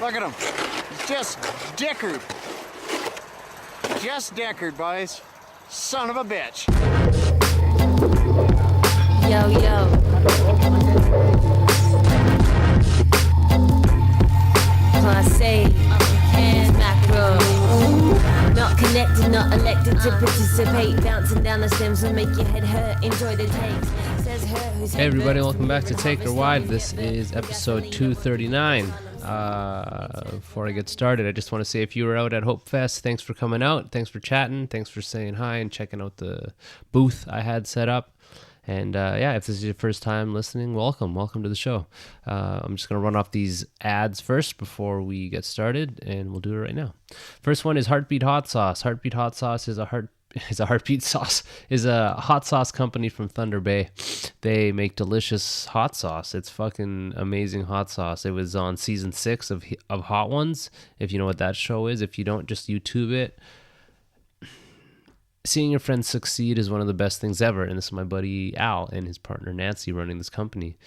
Look at him. Just dickered. Just dickered, boys. Son of a bitch. Yo, yo. Class A, and macro. Not connected, not elected to participate. Bouncing down the stems will make your head hurt. Enjoy the takes. Says her who's Hey everybody, welcome back to Take Her Wide. This is episode 239. Before I get started, I just want to say if you were out at Hope Fest, thanks for coming out. Thanks for chatting. Thanks for saying hi and checking out the booth I had set up. And if this is your first time listening, welcome to the show. I'm just going to run off these ads first before we get started, and we'll do it right now. First one is Heartbeat Hot Sauce. Heartbeat Hot Sauce is a hot sauce company from Thunder Bay. They make delicious hot sauce. It's fucking amazing hot sauce. It was on season 6 of Hot Ones, if you know what that show is. If you don't, just YouTube it. Seeing your friends succeed is one of the best things ever, and this is my buddy Al and his partner Nancy running this company.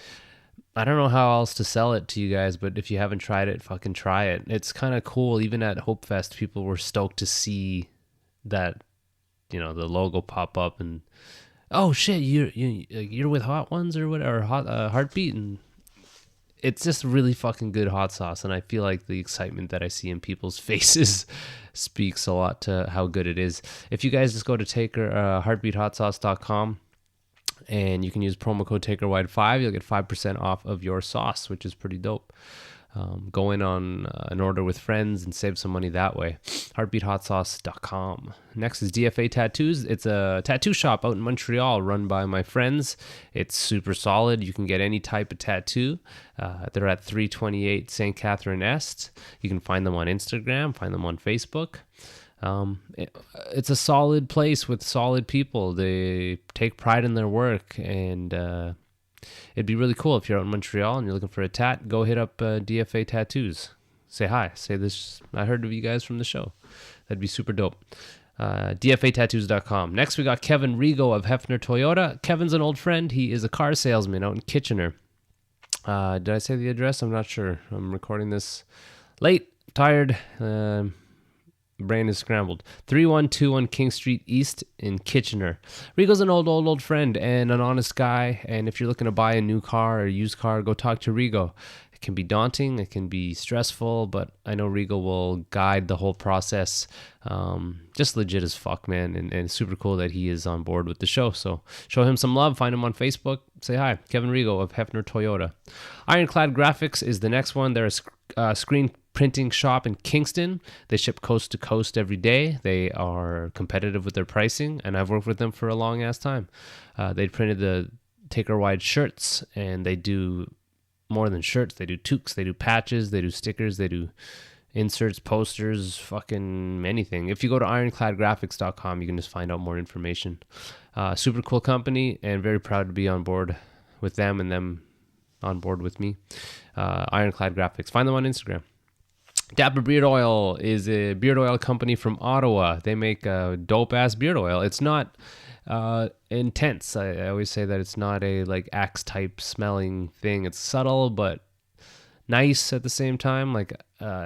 I don't know how else to sell it to you guys, but if you haven't tried it, fucking try it. It's kind of cool. Even at Hope Fest, people were stoked to see that, you know, the logo pop up and, oh shit, you're with Hot Ones or whatever, Heartbeat, and it's just really fucking good hot sauce, and I feel like the excitement that I see in people's faces speaks a lot to how good it is. If you guys just go to heartbeathotsauce.com and you can use promo code TakerWide5, you'll get 5% off of your sauce, which is pretty dope. Go in on an order with friends and save some money that way. Heartbeathotsauce.com. Next is DFA Tattoos. It's a tattoo shop out in Montreal run by my friends. It's super solid. You can get any type of tattoo. They're at 328 St. Catherine Est. You can find them on Instagram, find them on Facebook. It's a solid place with solid people. They take pride in their work, and it'd be really cool if you're out in Montreal and you're looking for a tat. Go hit up DFA Tattoos. Say hi. Say this. I heard of you guys from the show. That'd be super dope. DFAtattoos.com. Next, we got Kevin Rigo of Hefner Toyota. Kevin's an old friend. He is a car salesman out in Kitchener. Did I say the address? I'm not sure. I'm recording this late, tired. Brain is scrambled. 3121 King Street East in Kitchener. Rigo's an old friend and an honest guy. And if you're looking to buy a new car or used car, go talk to Rigo. It can be daunting. It can be stressful, but I know Rigo will guide the whole process. Just legit as fuck, man. And it's super cool that he is on board with the show. So show him some love. Find him on Facebook. Say hi. Kevin Rigo of Hefner Toyota. Ironclad Graphics is the next one. They're a screen printing shop in Kingston. They ship coast to coast every day. They are competitive with their pricing, and I've worked with them for a long ass time. They printed the Take Her Wide shirts, and they do more than shirts. They do toques, they do patches, they do stickers, they do inserts, posters, fucking anything. If you go to ironcladgraphics.com, you can just find out more information. Super cool company, and very proud to be on board with them and them on board with me. Ironclad Graphics. Find them on Instagram. Dapper Beard Oil is a beard oil company from Ottawa. They make a dope-ass beard oil. It's not intense. I always say that it's not a like Axe-type smelling thing. It's subtle, but nice at the same time. Like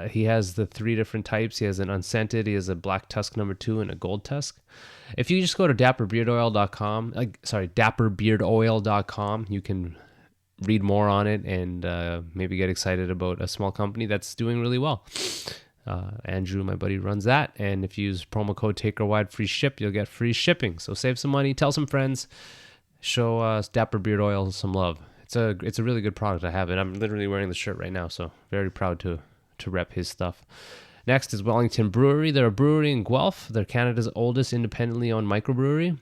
he has the 3 different types. He has an unscented, he has a black tusk number 2, and a gold tusk. If you just go to dapperbeardoil.com, you can read more on it and maybe get excited about a small company that's doing really well. Andrew, my buddy, runs that, and if you use promo code TakerWide free ship, you'll get free shipping. So save some money, tell some friends, show Dapper Beard Oil some love. It's a really good product. I have it. I'm literally wearing the shirt right now, so very proud to rep his stuff. Next is Wellington Brewery. They're a brewery in Guelph. They're Canada's oldest independently owned microbrewery.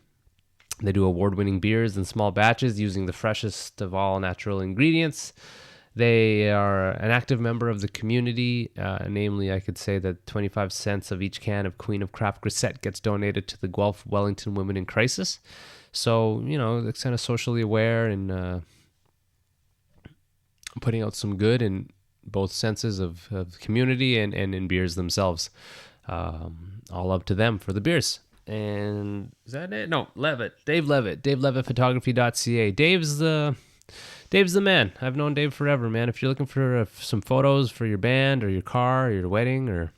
They do award-winning beers in small batches using the freshest of all natural ingredients. They are an active member of the community. Namely, I could say that 25 cents of each can of Queen of Craft Grisette gets donated to the Guelph Wellington Women in Crisis. So, you know, it's kind of socially aware and putting out some good in both senses of community and in beers themselves. All up to them for the beers. And is that it? No, Levitt. Dave Levitt. DaveLevittPhotography.ca. Dave's the man. I've known Dave forever, man. If you're looking for some photos for your band or your car or your wedding, or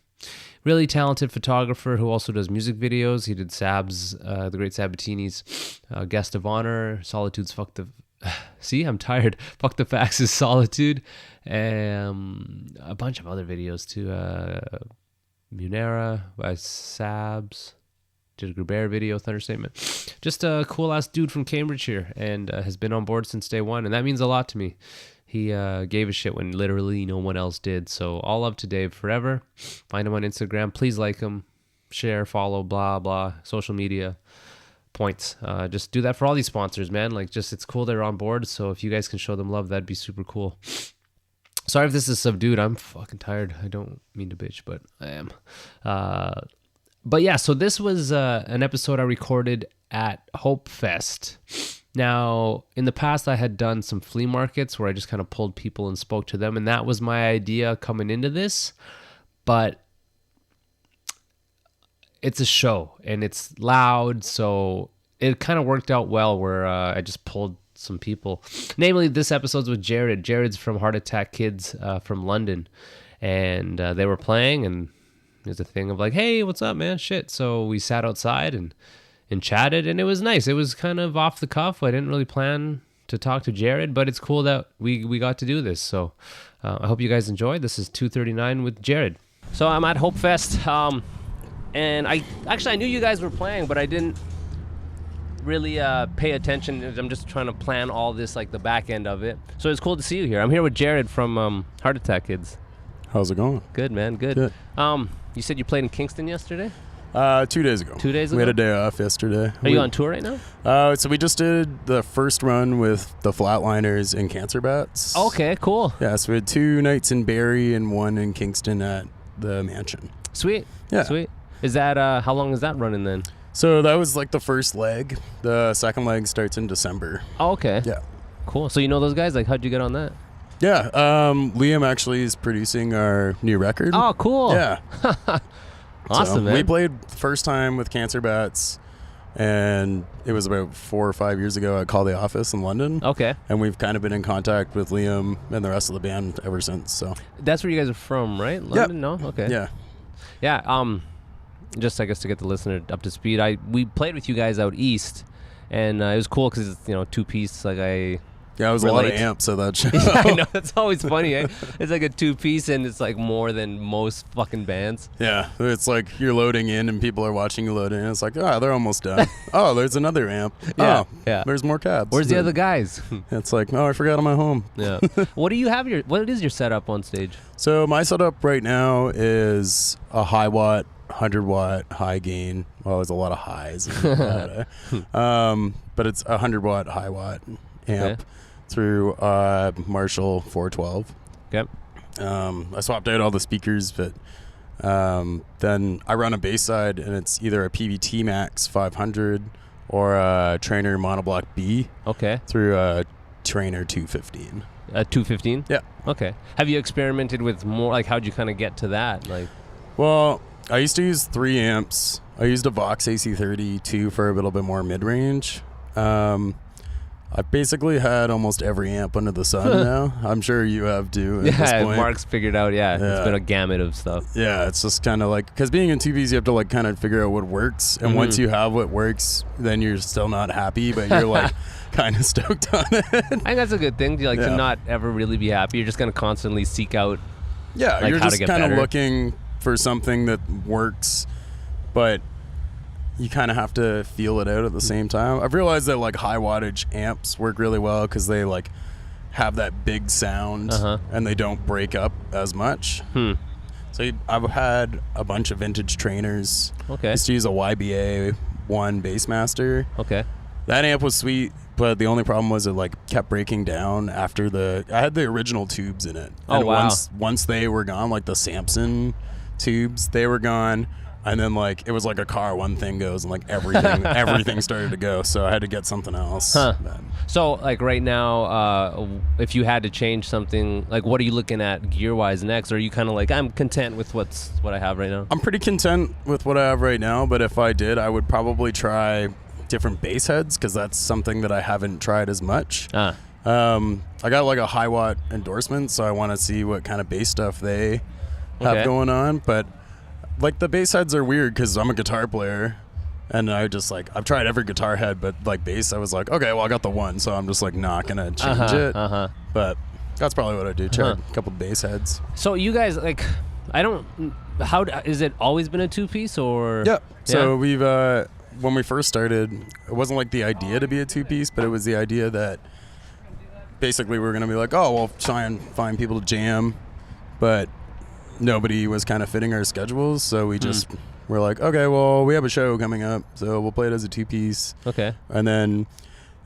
really talented photographer who also does music videos. He did Sab's, the great Sabatini's Guest of Honor, Solitude's Fuck the... See, I'm tired. Fuck the Facts is Solitude. A bunch of other videos too. Munera, Sabs, did a Gruber video, Thunderstatement. Just a cool-ass dude from Cambridge here, and has been on board since day one, and that means a lot to me. He gave a shit when literally no one else did. So all up to Dave forever. Find him on Instagram. Please like him, share, follow, blah, blah, social media points. Just do that for all these sponsors, man. Like, just, it's cool they're on board. So if you guys can show them love, that'd be super cool. Sorry if this is subdued. I'm fucking tired. I don't mean to bitch, but I am. But yeah, so this was an episode I recorded at Hope Fest. Now, in the past, I had done some flea markets where I just kind of pulled people and spoke to them, and that was my idea coming into this. But it's a show, and it's loud, so it kind of worked out well where I just pulled some people. Namely, this episode's with Jared. Jared's from Heart Attack Kids from London, and they were playing, and there's a thing of like, hey, what's up, man? Shit. So we sat outside and chatted, and it was nice. It was kind of off the cuff. I didn't really plan to talk to Jared, but it's cool that we got to do this. So I hope you guys enjoyed. This is 239 with Jared. So I'm at Hope Fest, and I knew you guys were playing, but I didn't really pay attention. I'm just trying to plan all this, like the back end of it. So it's cool to see you here. I'm here with Jared from Heart Attack Kids. How's it going? Good, man. Good. You said you played in Kingston yesterday? 2 days ago. 2 days ago? We had a day off yesterday. Are you on tour right now? So we just did the first run with the Flatliners and Cancer Bats. Okay, cool. Yeah, so we had 2 nights in Barrie and 1 in Kingston at the Mansion. Sweet. Yeah. Sweet. Is that, how long is that running then? So that was like the first leg. The second leg starts in December. Oh, okay. Yeah. Cool. So you know those guys? Like, how'd you get on that? Yeah, Liam actually is producing our new record. Oh, cool. Yeah. Awesome, so man. We played the first time with Cancer Bats, and it was about 4 or 5 years ago at Call the Office in London. Okay. And we've kind of been in contact with Liam and the rest of the band ever since. So That's where you guys are from, right? London? No? Okay. yeah. Yeah. Just, I guess, to get the listener up to speed, we played with you guys out east, and it was cool because it's, 2-piece. Like, Yeah, it was a lot of amps at that show. Yeah, I know. That's always funny, eh? It's like a 2-piece, and it's like more than most fucking bands. Yeah, it's like you're loading in, and people are watching you load in. It's like, they're almost done. Oh, there's another amp. Yeah, Oh, yeah. There's more cabs. Where's the other guys? It's like, I forgot I'm at home. Yeah. What is your setup on stage? So my setup right now is a high watt, 100 watt, high gain. Well, there's a lot of highs. But it's a 100 watt, high watt amp. Okay. Through Marshall 412. Yep. I swapped out all the speakers, but then I run a bass side, and it's either a PVT Max 500 or a Trainer Monoblock B. Okay. Through a Trainer 215. A 215? Yeah. Okay. Have you experimented with more? Like, how'd you kind of get to that? Like, well, I used to use 3 amps. I used a Vox AC32 for a little bit more mid-range. I basically had almost every amp under the sun now. I'm sure you have too at this point. Mark's figured out, it's been a gamut of stuff. Yeah, it's just kind of like, because being in 2Bs, you have to like kind of figure out what works. And once you have what works, then you're still not happy, but you're like kind of stoked on it. I think that's a good thing, to not ever really be happy. You're just going to constantly seek out you're how to just get kind of better. looking for something that works, but you kind of have to feel it out at the same time. I've realized that like high wattage amps work really well because they like have that big sound and they don't break up as much. So I've had a bunch of vintage trainers. Okay. I used to use a YBA 1 Bassmaster. Okay. That amp was sweet, but the only problem was it like kept breaking down after I had the original tubes in it. Oh, and wow. Once they were gone, like the Samson tubes, they were gone. And then like it was like a car, one thing goes and like everything started to go. So I had to get something else. But, so like right now, if you had to change something, like what are you looking at gear wise next? Or are you kind of like, I'm content with what I have right now? I'm pretty content with what I have right now, but if I did, I would probably try different bass heads because that's something that I haven't tried as much. I got like a high watt endorsement, so I want to see what kind of bass stuff they have Okay. going on. But like the bass heads are weird because I'm a guitar player, and I just like I've tried every guitar head, but like bass, I was like, okay, well I got the one, so I'm just like not gonna change it. But that's probably what I do. Try a couple bass heads. So you guys like, I don't. How is it always been a 2-piece or? Yeah. So we've when we first started, it wasn't like the idea to be a 2-piece, but it was the idea that basically we were gonna be like, oh, we'll try and find people to jam, but nobody was kind of fitting our schedules, so we just were like, okay, well, we have a show coming up, so we'll play it as a 2-piece. Okay. And then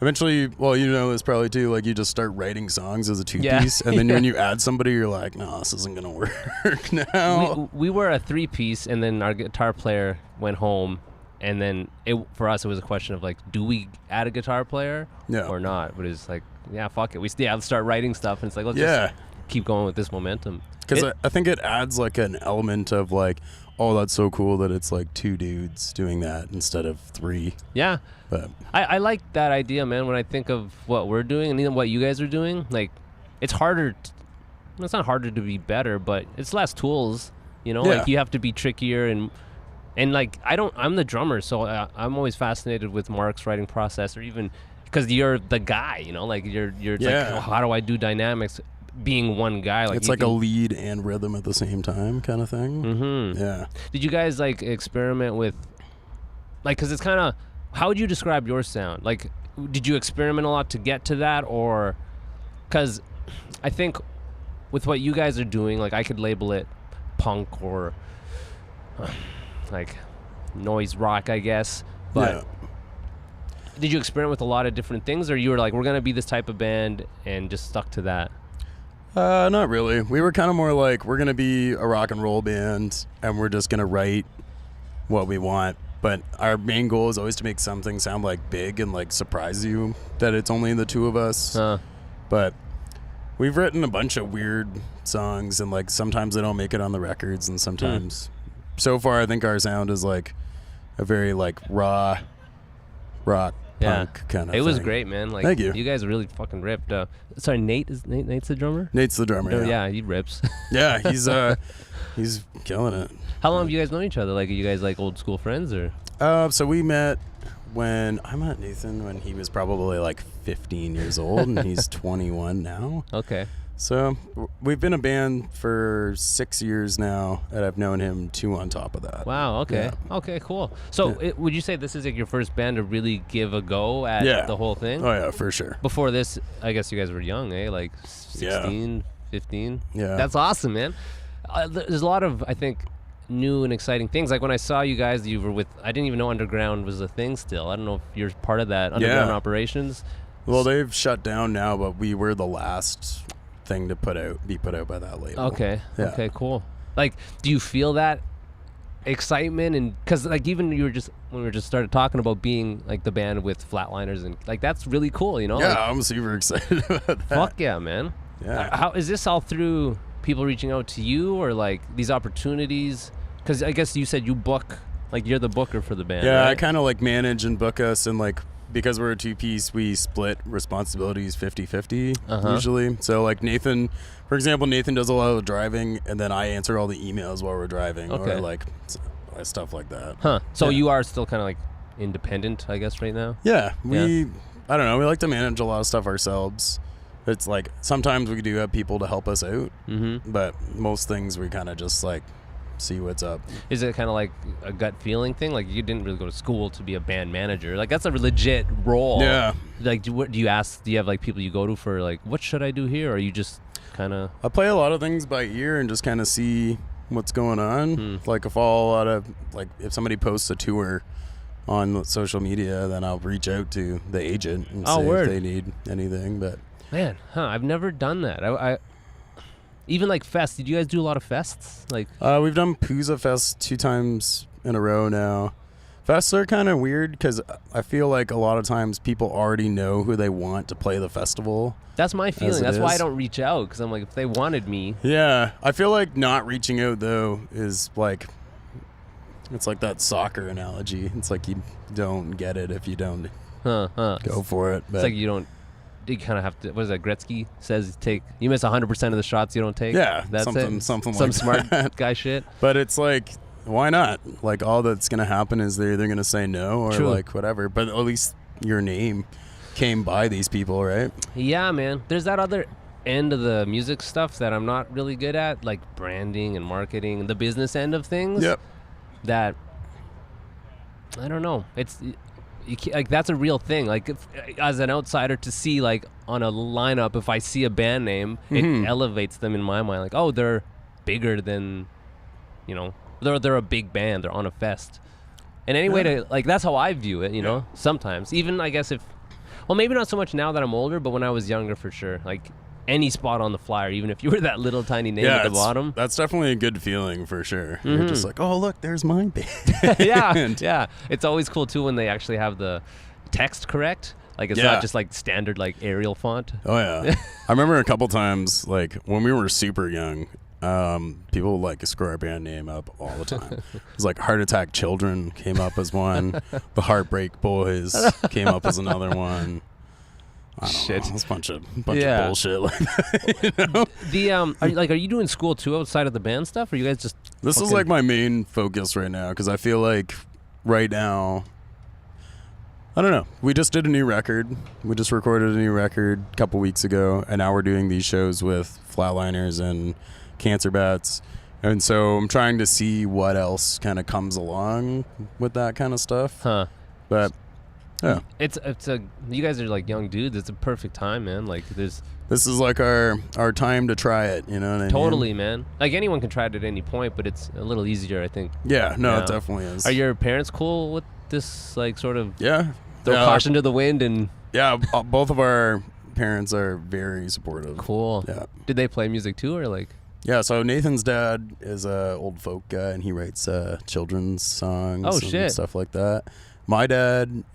eventually, well, you know this probably too, like you just start writing songs as a 2-piece, Yeah. and then when you add somebody, you're like, no, this isn't gonna work now. We were a 3-piece, and then our guitar player went home, and then for us it was a question of like, do we add a guitar player or not? But it's like, yeah, fuck it. Let's start writing stuff, and it's like, let's just keep going with this momentum. Because I think it adds like an element of like, oh, that's so cool that it's like 2 dudes doing that instead of 3. Yeah. But I like that idea, man. When I think of what we're doing and even what you guys are doing, like, it's harder. It's not harder to be better, but it's less tools. You know, like you have to be trickier and like I'm the drummer, so I'm always fascinated with Mark's writing process, or even because you're the guy. You know, like you're like, oh, how do I do dynamics? Being one guy, like it's like a lead and rhythm at the same time kind of thing. Mm-hmm. Yeah. Did you guys like experiment with, like, because it's kind of, how would you describe your sound? Like, did you experiment a lot to get to that, or, because I think with what you guys are doing, like I could label it punk or like noise rock, I guess. But did you experiment with a lot of different things, or you were like, we're gonna be this type of band and just stuck to that? Not really. We were kind of more like, we're going to be a rock and roll band, and we're just going to write what we want. But our main goal is always to make something sound like big and like surprise you that it's only the 2 of us. But we've written a bunch of weird songs, and like sometimes they don't make it on the records, and sometimes. So far, I think our sound is like a very like raw rock. Punk kind of it was thing. great, man. Like, thank you. You guys really fucking ripped. Sorry, Nate's the drummer? Nate's the drummer. Yeah, he rips. Yeah, he's killing it. How long have you guys known each other? Like, are you guys like old school friends, or? So we met when I met Nathan when he was probably like 15 years old, and he's 21 now. Okay. So we've been a band for 6 years now, and I've known him 2 on top of that. Wow. Okay. Yeah. Okay. Cool. So, would you say this is like your first band to really give a go at the whole thing? Oh yeah, for sure. Before this, I guess you guys were young, eh? Like 16, 15. Yeah. That's awesome, man. There's a lot of, I think, new and exciting things. Like when I saw you guys, you were with. I didn't even know Underground was a thing still. I don't know if you're part of that Underground operations. Well, they've shut down now, but we were the last thing to be put out by that label. Okay. Yeah. Okay, cool. Like, do you feel that excitement? And because like even when we just started talking about being like the band with Flatliners, and like that's really cool, you know? Yeah, like, I'm super excited about that. Fuck yeah, man. Yeah. How is this all through people reaching out to you, or like these opportunities? Because I guess you said you book, like you're the booker for the band. Yeah, right? I kind of like manage and book us, and like because we're a 2-piece, we split responsibilities 50-50 usually. So like Nathan, for example, Nathan does a lot of the driving, and then I answer all the emails while we're driving, or like stuff like that. So you are still kind of like independent, I guess, right now? Yeah, I don't know, we like to manage a lot of stuff ourselves. It's like sometimes we do have people to help us out, but most things we kind of just like see what's up. Is it kind of like a gut feeling thing? Like you didn't really go to school to be a band manager. Like that's a legit role. Yeah. Like do you have like people you go to for like, what should I do here? Or you just kind of... I play a lot of things by ear and just kind of see what's going on. Like if somebody posts a tour on social media, then I'll reach out to the agent and see if they need anything. But man, I've never done that. I even like fests. Did you guys do a lot of fests? Like we've done Pooza Fest 2 times in a row now. Fests are kind of weird because I feel like a lot of times people already know who they want to play the festival. That's my feeling. That's why I don't reach out, because I'm like, if they wanted me. Yeah, I feel like not reaching out though is like, it's like that soccer analogy. It's like you don't get it if you don't go for it. But it's like you don't you kind of have to. What is that? Gretzky says you miss 100% of the shots you don't take. Yeah, that's something some like smart that. guy shit. But it's like, why not? Like, all that's gonna happen is they're either gonna say no or True. like whatever. But at least your name came by these people, right? Yeah, man. There's that other end of the music stuff that I'm not really good at, like branding and marketing and the business end of things. Yep. That I don't know. Like that's a real thing. Like as an outsider to see like on a lineup, if I see a band name, it elevates them in my mind. Like, oh, they're bigger than, they're a big band. They're on a fest. And any way to like that's how I view it. Sometimes even I guess well, maybe not so much now that I'm older, but when I was younger, for sure. Like any spot on the flyer, even if you were that little tiny name at the bottom. That's definitely a good feeling for sure. You're just like, oh, look, there's my band. Yeah. It's always cool too when they actually have the text correct. Like it's not just like standard like Arial font. Oh yeah. I remember a couple times like when we were super young, people would like screw our band name up all the time. It was like Heart Attack Children came up as one. The Heartbreak Boys came up as another one. I don't know. It's a bunch of bullshit like that. Are you doing school too outside of the band stuff, or you guys just? This is like my main focus right now because I feel like right now, I don't know. We just did a new record. We just recorded a new record a couple weeks ago, and now we're doing these shows with Flatliners and Cancer Bats, and so I'm trying to see what else kind of comes along with that kind of stuff. Huh? But. Yeah, you guys are like young dudes. It's a perfect time, man. Like this is like our time to try it. You know what I mean? Totally, man. Like anyone can try it at any point, but it's a little easier, I think. Yeah, no, it definitely is. Are your parents cool with this? Like sort of throw caution to the wind and. Yeah, both of our parents are very supportive. Cool. Yeah. Did they play music too, or like? Yeah, so Nathan's dad is a old folk guy, and he writes children's songs. Oh, and shit. Stuff like that. My dad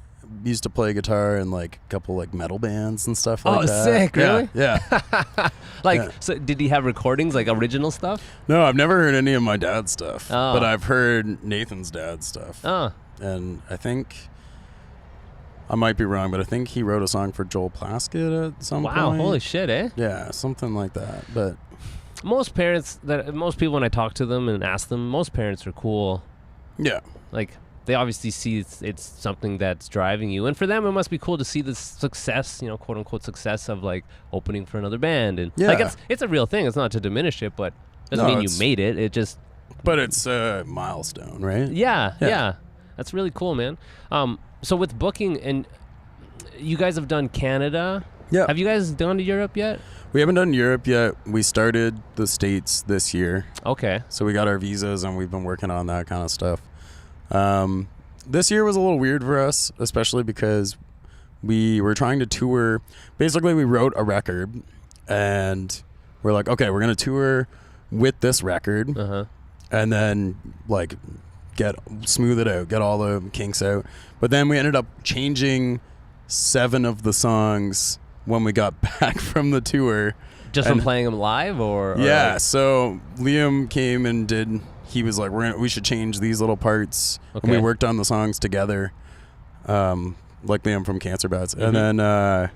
used to play guitar in like a couple like metal bands and stuff like that. Oh, sick! Really? Yeah. So did he have recordings like original stuff? No, I've never heard any of my dad's stuff, Oh. but I've heard Nathan's dad's stuff. Oh. And I think I might be wrong, but I think he wrote a song for Joel Plaskett at some point. Wow! Holy shit, eh? Yeah, something like that. But most people when I talk to them and ask them, most parents are cool. yeah, Like. They obviously see it's something that's driving you, and for them it must be cool to see the success, quote unquote success of like opening for another band, and like it's a real thing. It's not to diminish it, but doesn't mean you made it. It just. But it's a milestone, right? Yeah. That's really cool, man. So with booking, and you guys have done Canada. Yeah. Have you guys gone to Europe yet? We haven't done Europe yet. We started the States this year. Okay. So we got our visas, and we've been working on that kind of stuff. This year was a little weird for us, especially because we were trying to tour. Basically, we wrote a record, and we're like, okay, we're going to tour with this record, and then, like, smooth it out, get all the kinks out. But then we ended up changing 7 of the songs when we got back from the tour. Just from playing them live, or yeah, like? So Liam came and did... He was like, we should change these little parts. Okay. And we worked on the songs together, like Liam from Cancer Bats. And then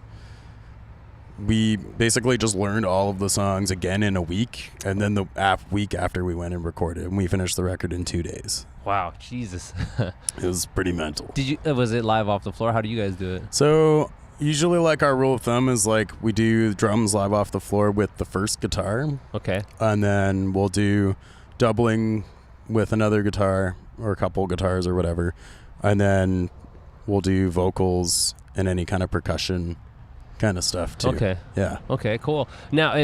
we basically just learned all of the songs again in a week. And then the week after we went and recorded, and we finished the record in 2 days. Wow, Jesus. It was pretty mental. Was it live off the floor? How do you guys do it? So usually like our rule of thumb is like we do drums live off the floor with the first guitar. Okay. And then we'll do doubling with another guitar or a couple guitars or whatever, and then we'll do vocals and any kind of percussion kind of stuff too. Okay. Yeah. Okay, cool. Now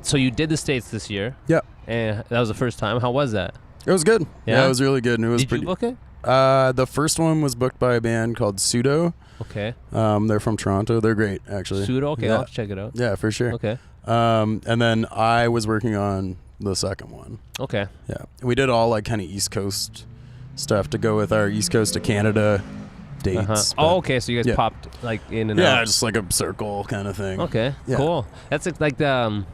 so you did the States this year. Yep. And that was the first time. How was that? It was good. Yeah? It was really good. And it was Did you book it? The first one was booked by a band called Pseudo. Okay. They're from Toronto. They're great, actually. Pseudo? Okay, Yeah. I'll have to check it out. Yeah, for sure. Okay. And then I was working on the second one. Okay. Yeah. We did all like kind of East Coast stuff to go with our East Coast to Canada dates. Oh, okay. So you guys yeah. popped like in and out. Yeah, just like a circle kind of thing. Okay. Yeah. Cool. That's like the.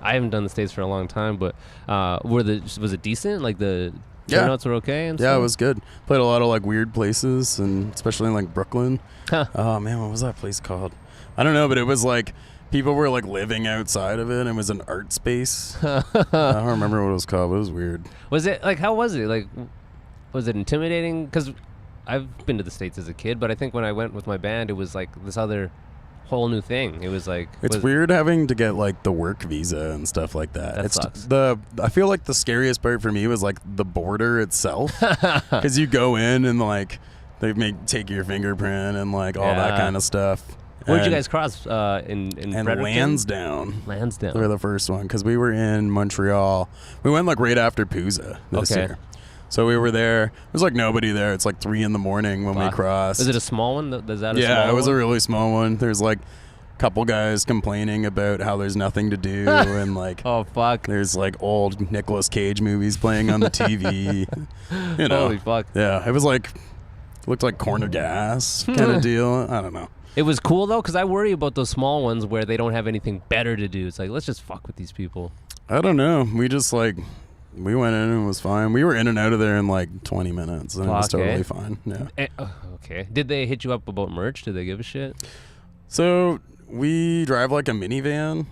I haven't done the States for a long time, but was it decent? Like the turnouts were okay and yeah, stuff? it was good. Played a lot of like weird places, and especially in like Brooklyn. Huh. Oh man, what was that place called? I don't know, but it was like people were like living outside of it, and it was an art space. I don't remember what it was called, but it was weird. Was it like, how was it? Like, was it intimidating? Because I've been to the States as a kid, but I think when I went with my band, it was like this other whole new thing. It was like, it's weird having to get like the work visa and stuff like that. That It's sucks. I feel like the scariest part for me was like the border itself, because you go in and like they take your fingerprint and like all that kind of stuff. Where'd you And- guys cross? In and Fredericton? Lansdowne. Lansdowne. We were the first one because we were in Montreal. We went like right after Pooza this Okay. year. So we were there. There's like nobody there. It's like 3 a.m. when we Fuck. crossed. Is it a small one? Is that a Yeah, small it was one? a really small one. There's like a couple guys complaining about how there's nothing to do and like Oh, fuck. there's like old Nicolas Cage movies playing on the TV. You know. Holy fuck. Yeah, it was like looked like corner gas kind of deal. I don't know. It was cool, though, because I worry about those small ones where they don't have anything better to do. It's like, let's just fuck with these people. I don't know. We just like we went in and it was fine. We were in and out of there in like 20 minutes and it was Fuck, eh? totally fine. Yeah. Okay. Did they hit you up about merch? Did they give a shit? So we drive like a minivan,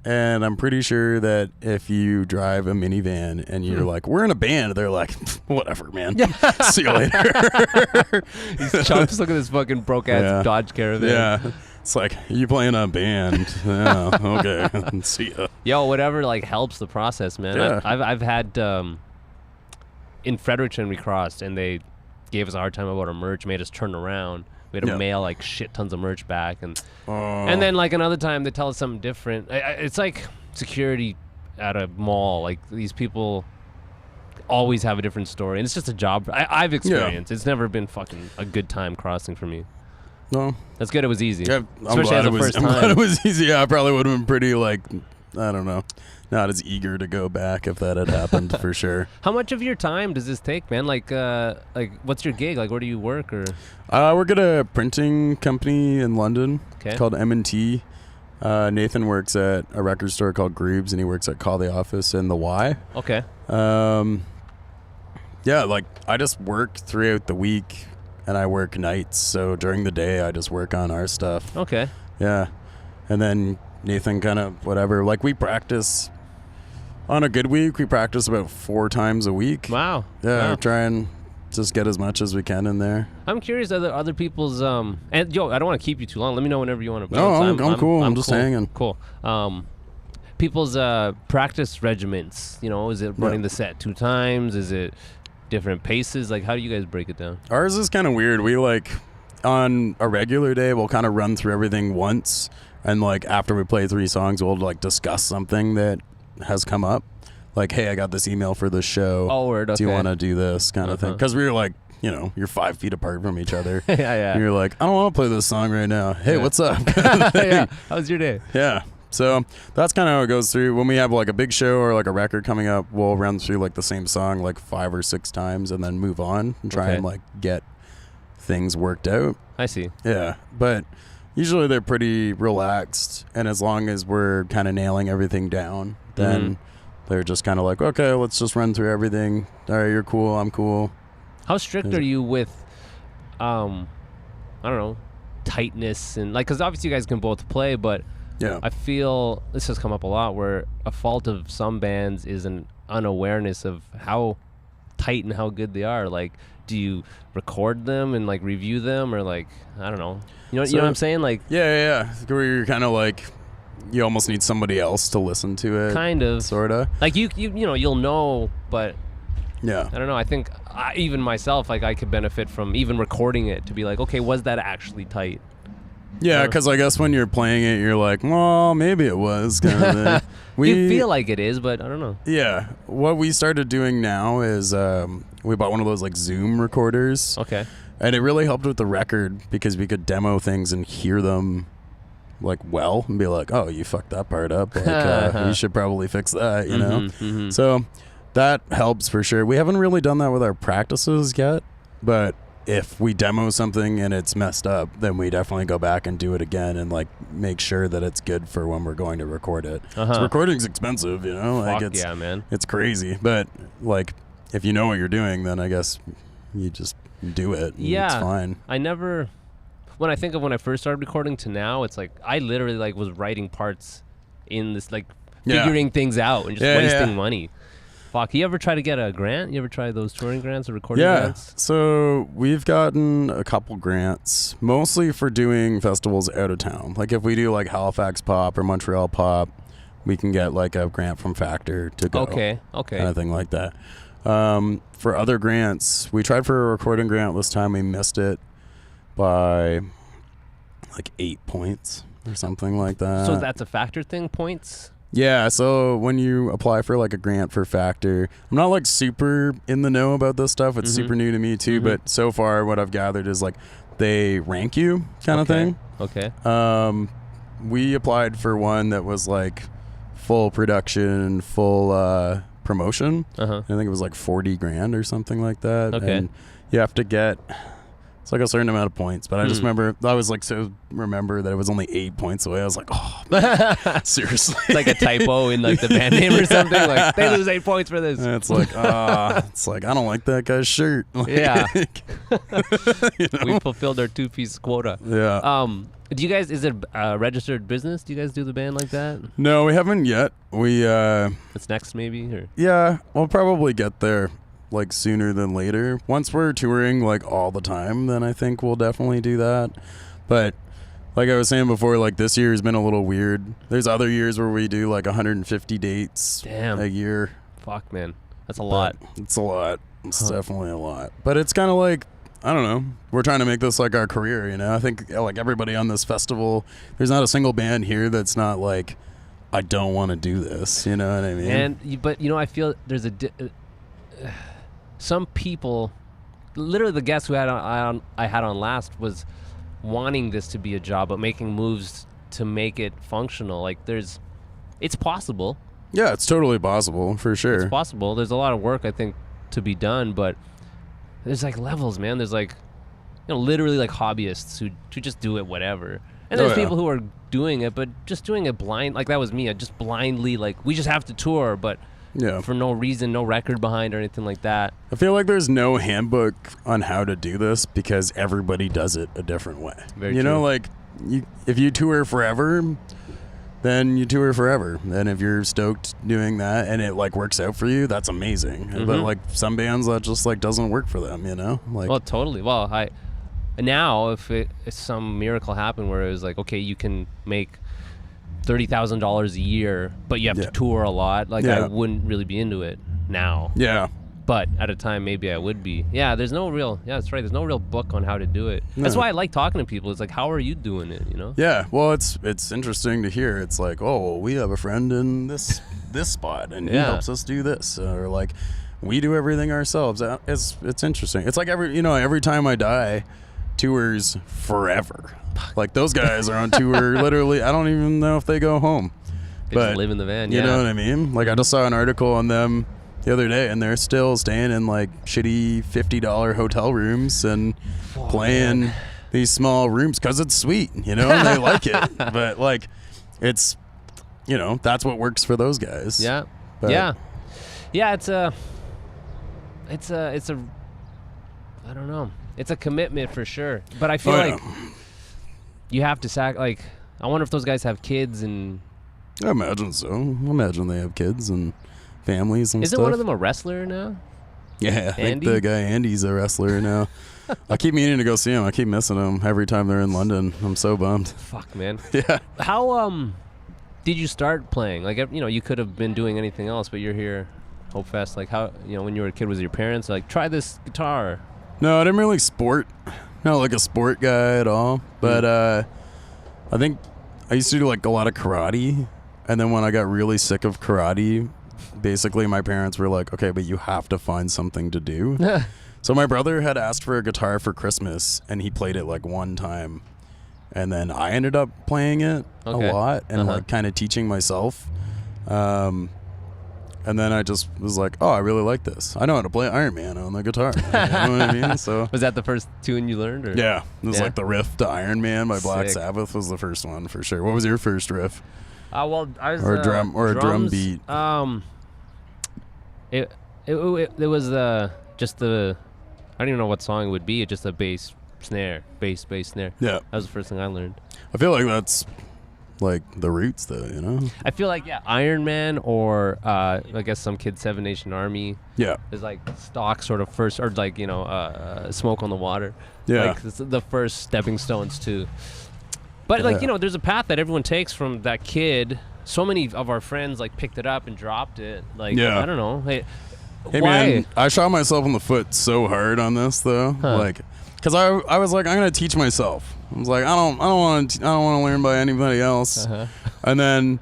and I'm pretty sure that if you drive a minivan and you're like, we're in a band, they're like, whatever, man. See you later. These chumps, look at this fucking broke-ass Yeah. Dodge Caravan. Yeah. It's like, you playing a band? Yeah, okay. See ya. Yo, whatever, like, helps the process, man. Yeah. I've had, in Fredericton, we crossed, and they gave us a hard time about our merch, made us turn around. We had to Yeah. mail, like, shit tons of merch back. And Oh. then, like, another time, they tell us something different. It's like security at a mall. Like, these people always have a different story. And it's just a job. I've experienced. It's never been fucking a good time crossing for me. No. That's good it was easy. Yeah, Especially as a first I'm glad it time. was easy. Yeah, I probably would have been pretty, like, I don't know, not as eager to go back if that had happened for sure. How much of your time does this take, man? Like what's your gig? Like, where do you work? Or I work at a printing company in London. Okay. It's called M&T. Nathan works at a record store called Groobs, and he works at Call the Office in the Y. Okay. Yeah, like, I just work throughout the week, and I work nights. So during the day, I just work on our stuff. Okay. Yeah. And then Nathan kind of whatever. Like, we practice on a good week. We practice about 4 times a week. Wow. Yeah, Wow. try and just get as much as we can in there. I'm curious other people's and yo, I don't want to keep you too long. Let me know whenever you want to. No, I'm cool. I'm just cool. hanging. Cool. People's practice regiments. You know, is it running the set 2 times? Is it different paces? Like, how do you guys break it down? Ours is kind of weird. We, like, on a regular day, we'll kind of run through everything once. And, like, after we play 3 songs, we'll, like, discuss something that has come up. Like, hey, I got this email for this show. Oh, word, Do you okay. want to do this kind of thing? Because we were, like, you know, you're 5 feet apart from each other. Yeah. And you're like, I don't want to play this song right now. Hey, Yeah. what's up? Yeah. How's your day? Yeah. So that's kind of how it goes through. When we have like a big show or like a record coming up, we'll run through like the same song like 5 or 6 times and then move on and try Okay. and like get things worked out. I see. Yeah. But usually they're pretty relaxed. And as long as we're kind of nailing everything down, then they're just kind of like, okay, let's just run through everything. All right, you're cool. I'm cool. How strict are you with, I don't know, tightness and like, because obviously you guys can both play, but Yeah. I feel this has come up a lot where a fault of some bands is an unawareness of how tight and how good they are. Like, do you record them and like review them or like, I don't know. You know what I'm saying? Like, Yeah. Where you're kind of like, you almost need somebody else to listen to it. kind of. Sort of. Like you know, you'll know, but Yeah. I don't know. I think even myself, like I could benefit from even recording it to be like, okay, was that actually tight? Yeah, because I guess when you're playing it, you're like, well, maybe it was kind of thing. You feel like it is, but I don't know. Yeah. What we started doing now is we bought one of those like Zoom recorders. Okay. And it really helped with the record because we could demo things and hear them like well and be like, oh, you fucked that part up. Like, you should probably fix that, you know? So that helps for sure. We haven't really done that with our practices yet, but if we demo something and it's messed up, then we definitely go back and do it again and like make sure that it's good for when we're going to record it. So recording's expensive, you know? Like Fuck yeah, man. It's crazy. But like if you know what you're doing, then I guess you just do it. And Yeah. It's fine. I never. when I think of when I first started recording to now, it's like I literally like was writing parts in this like figuring things out and just wasting money. Fuck, you ever try to get a grant? You ever try those touring grants or recording grants? So we've gotten a couple grants, mostly for doing festivals out of town. Like if we do like Halifax Pop or Montreal Pop, we can get like a grant from Factor to go. Okay. Kind of thing like that. For other grants, we tried for a recording grant this time. We missed it by like 8 points or something like that. So that's a Factor thing, points? Yeah, so when you apply for like a grant for Factor, I'm not like super in the know about this stuff. It's super new to me too, but so far what I've gathered is like they rank you kind of thing. Okay. We applied for one that was like full production, full promotion. I think it was like 40 grand or something like that. Okay. And you have to get it's like a certain amount of points, but I just remember that it was only 8 points away. I was like, oh, man, seriously. It's like a typo in like the band name or something. Like they lose 8 points for this. And it's like, I don't like that guy's shirt. Like, Yeah. you know? We fulfilled our 2-piece quota. Yeah. Do you guys? Is it a registered business? Do you guys do the band like that? No, we haven't yet. It's next maybe. Or Yeah, we'll probably get there like sooner than later. Once we're touring like all the time, then I think we'll definitely do that. But like I was saying before, like this year has been a little weird. There's other years where we do like 150 dates a year. Fuck, man, that's a lot. It's a lot. It's definitely a lot. But it's kind of like, I don't know, we're trying to make this like our career, you know? I think like everybody on this festival, there's not a single band here that's not like, I don't want to do this, you know what I mean? But you know, I feel there's some people, literally the guest who I had on last was wanting this to be a job, but making moves to make it functional. Like it's possible. Yeah, it's totally possible, for sure. It's possible. There's a lot of work, I think, to be done, but there's like levels, man. There's like, you know, literally like hobbyists who just do it whatever. And there's people who are doing it, but just doing it blind. Like that was me. I just blindly, like, we just have to tour, but for no reason, no record behind or anything like that. I feel like there's no handbook on how to do this because everybody does it a different way. Very you true. know, like if you tour forever, then you tour forever. And if you're stoked doing that and it like works out for you, that's amazing. But like some bands that just like doesn't work for them, you know? Like, well, totally. Well, now if some miracle happened where it was like, okay, you can make $30,000 a year, but you have to tour a lot. Like I wouldn't really be into it now. Yeah. But at a time, maybe I would be. Yeah, that's right. There's no real book on how to do it. No. That's why I like talking to people. It's like, how are you doing it, you know? Yeah, well, it's interesting to hear. It's like, oh, well, we have a friend in this spot, and he helps us do this. Or like, we do everything ourselves. It's interesting. It's like every time I die, tours forever. Like those guys are on tour literally. I don't even know if they go home. They just live in the van. You know what I mean? Like I just saw an article on them the other day, and they're still staying in like shitty $50 hotel rooms and playing these small rooms because it's sweet, you know, and they like it. But like, it's, you know, that's what works for those guys. Yeah. But, yeah. It's a I don't know. It's a commitment for sure. But I feel like you have to like, I wonder if those guys have kids and. I imagine so. I imagine they have kids and families and stuff. Isn't one of them a wrestler now? Yeah, I think the guy Andy's a wrestler now. I keep meaning to go see him. I keep missing him every time they're in London. I'm so bummed. Fuck, man. Yeah. How did you start playing? Like, you know, you could have been doing anything else, but you're here, Hope Fest. Like, how, you know, when you were a kid, was your parents like, try this guitar? No, I didn't really sport. Not like a sport guy at all. But I think I used to do like a lot of karate. And then when I got really sick of karate, basically my parents were like, okay, but you have to find something to do. So my brother had asked for a guitar for Christmas, and he played it like one time. And then I ended up playing it a lot and like kind of teaching myself. And then I just was like, oh, I really like this. I know how to play Iron Man on the guitar. You know what I mean? So was that the first tune you learned? Or? Yeah. It was like the riff to Iron Man by Black Sick. Sabbath was the first one for sure. What was your first riff? Well, I was Or a drum beat. It was just the, I don't even know what song it would be. It's just a bass snare, bass, snare. Yeah. That was the first thing I learned. I feel like that's like the roots, though. You know. I feel like Iron Man or I guess some Kid 7 Nation Army. Yeah. Is like stock sort of first, or like Smoke on the Water. Yeah. Like it's the first stepping stones to. But like there's a path that everyone takes from that kid. So many of our friends like picked it up and dropped it. Like I don't know. Hey why? Man, I shot myself in the foot so hard on this though. Like, cause I was like, I'm gonna teach myself. I was like, I don't want to learn by anybody else. And then,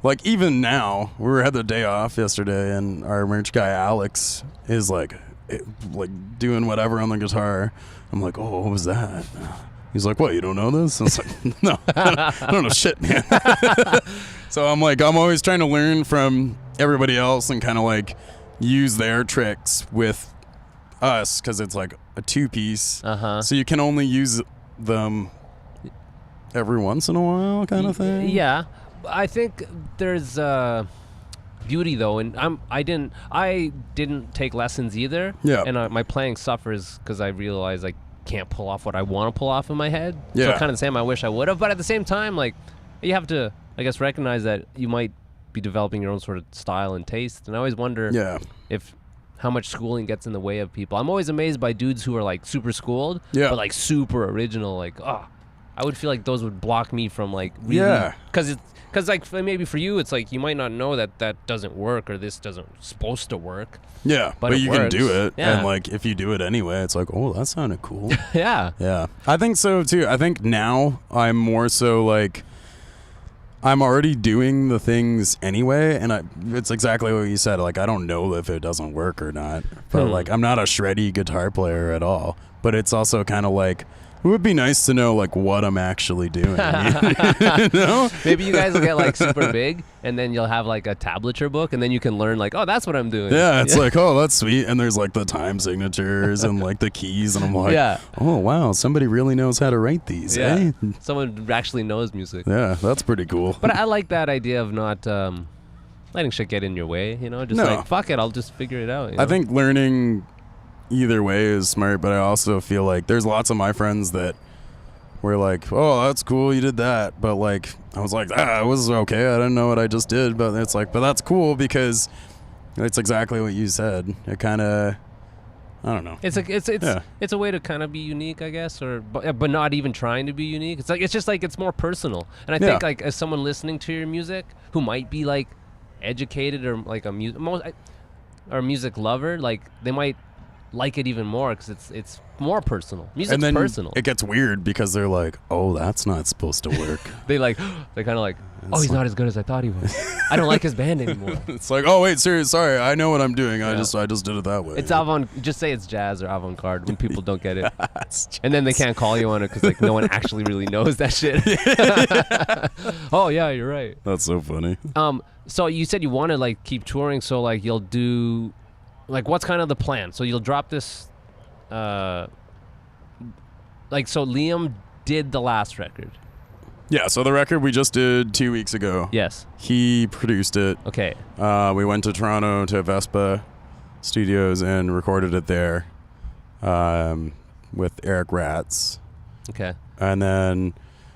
like, even now, we had the day off yesterday, and our merch guy Alex is like doing whatever on the guitar. I'm like, oh, what was that? He's like, what? You don't know this? I was like, no, I don't know shit, man. So I'm like, I'm always trying to learn from everybody else and kind of like use their tricks with us, because it's like a 2-piece. So you can only use them every once in a while, kind of thing. Yeah, I think there's beauty though, and I didn't take lessons either. Yeah, and my playing suffers because I realize I can't pull off what I want to pull off in my head. Yeah, so kind of the same. I wish I would have, but at the same time, like, you have to, I guess, recognize that you might be developing your own sort of style and taste. And I always wonder if how much schooling gets in the way of people. I'm always amazed by dudes who are like super schooled, but like super original. Like, I would feel like those would block me from like really, because like maybe for you it's like you might not know that doesn't work, or this doesn't supposed to work. Yeah, but you can do it, and like if you do it anyway, it's like, oh, that sounded cool. Yeah, I think so too. I think now I'm more so like, I'm already doing the things anyway, and it's exactly what you said. Like, I don't know if it doesn't work or not, but like, I'm not a shreddy guitar player at all. But it's also kind of like, it would be nice to know like what I'm actually doing. You know? Maybe you guys will get like super big, and then you'll have like a tablature book, and then you can learn like, oh, that's what I'm doing. Yeah, it's like, oh, that's sweet. And there's like the time signatures and like the keys, and I'm like, oh wow, somebody really knows how to write these. Yeah, someone actually knows music. Yeah, that's pretty cool. But I like that idea of not letting shit get in your way. You know, just like, fuck it, I'll just figure it out. You know? I think learning either way is smart, but I also feel like there's lots of my friends that were like, oh, that's cool, you did that, but like, I was like, it was okay, I didn't know what I just did, but it's like, but that's cool because it's exactly what you said. It kind of, I don't know, it's a way to kind of be unique, I guess, or but not even trying to be unique. It's like, it's just like, it's more personal. And I think like, as someone listening to your music who might be like educated or like a music lover, like they might like it even more because it's more personal. Music's and then personal. It gets weird because they're like, oh, that's not supposed to work. they're kind of like, oh, he's not as good as I thought he was. I don't like his band anymore. It's like, oh wait, sorry, I know what I'm doing. I just did it that way. It's just say it's jazz or avant-garde when people don't get it. And then they can't call you on it because like no one actually really knows that shit. Oh yeah, you're right. That's so funny. So you said you want to like keep touring, so like you'll do, like, what's kind of the plan? So you'll drop this, like, so Liam did the last record. Yeah, so the record we just did 2 weeks ago. Yes. He produced it. Okay. We went to Toronto to Vespa Studios and recorded it there with Eric Ratz. Okay. And then,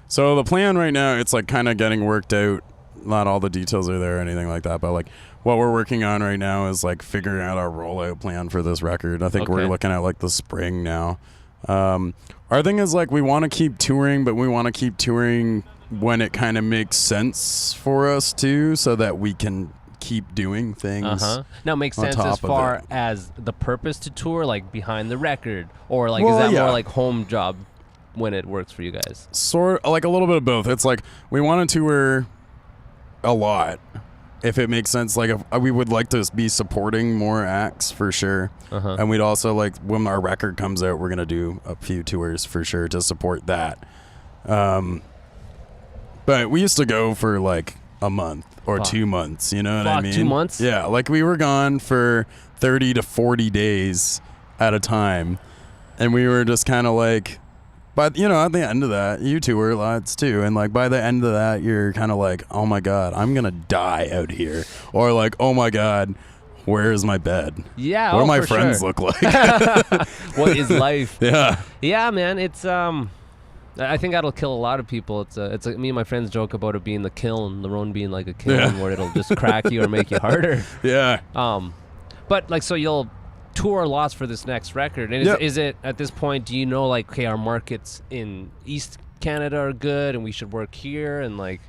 so the plan right now, it's like kind of getting worked out. Not all the details are there or anything like that, but like what we're working on right now is like figuring out our rollout plan for this record. I think we're looking at like the spring now. Our thing is like we want to keep touring, but we want to keep touring when it kind of makes sense for us too, so that we can keep doing things. Now, makes sense as far as the purpose to tour, like behind the record, or like is that more like home job when it works for you guys? Sort like a little bit of both. It's like we want to tour a lot, if it makes sense. Like, if we would like to be supporting more acts for sure, and we'd also like, when our record comes out, we're gonna do a few tours for sure to support that. But we used to go for like a month or 2 months, you know what I mean? 2 months? Yeah, like we were gone for 30 to 40 days at a time, and we were just kind of like, but, you know, at the end of that, you tour lots too. And like by the end of that, you're kind of like, oh my God, I'm going to die out here. Or like, oh my God, where is my bed? Yeah. What do my for friends sure. look like? What is life? Yeah. Yeah, man. It's I think that'll kill a lot of people. It's like me and my friends joke about it being the kiln, the roan being like a kiln where it'll just crack you or make you harder. Yeah. But like, so you'll tour lots for this next record, and is it at this point? Do you know like, okay, our markets in East Canada are good, and we should work here, and like.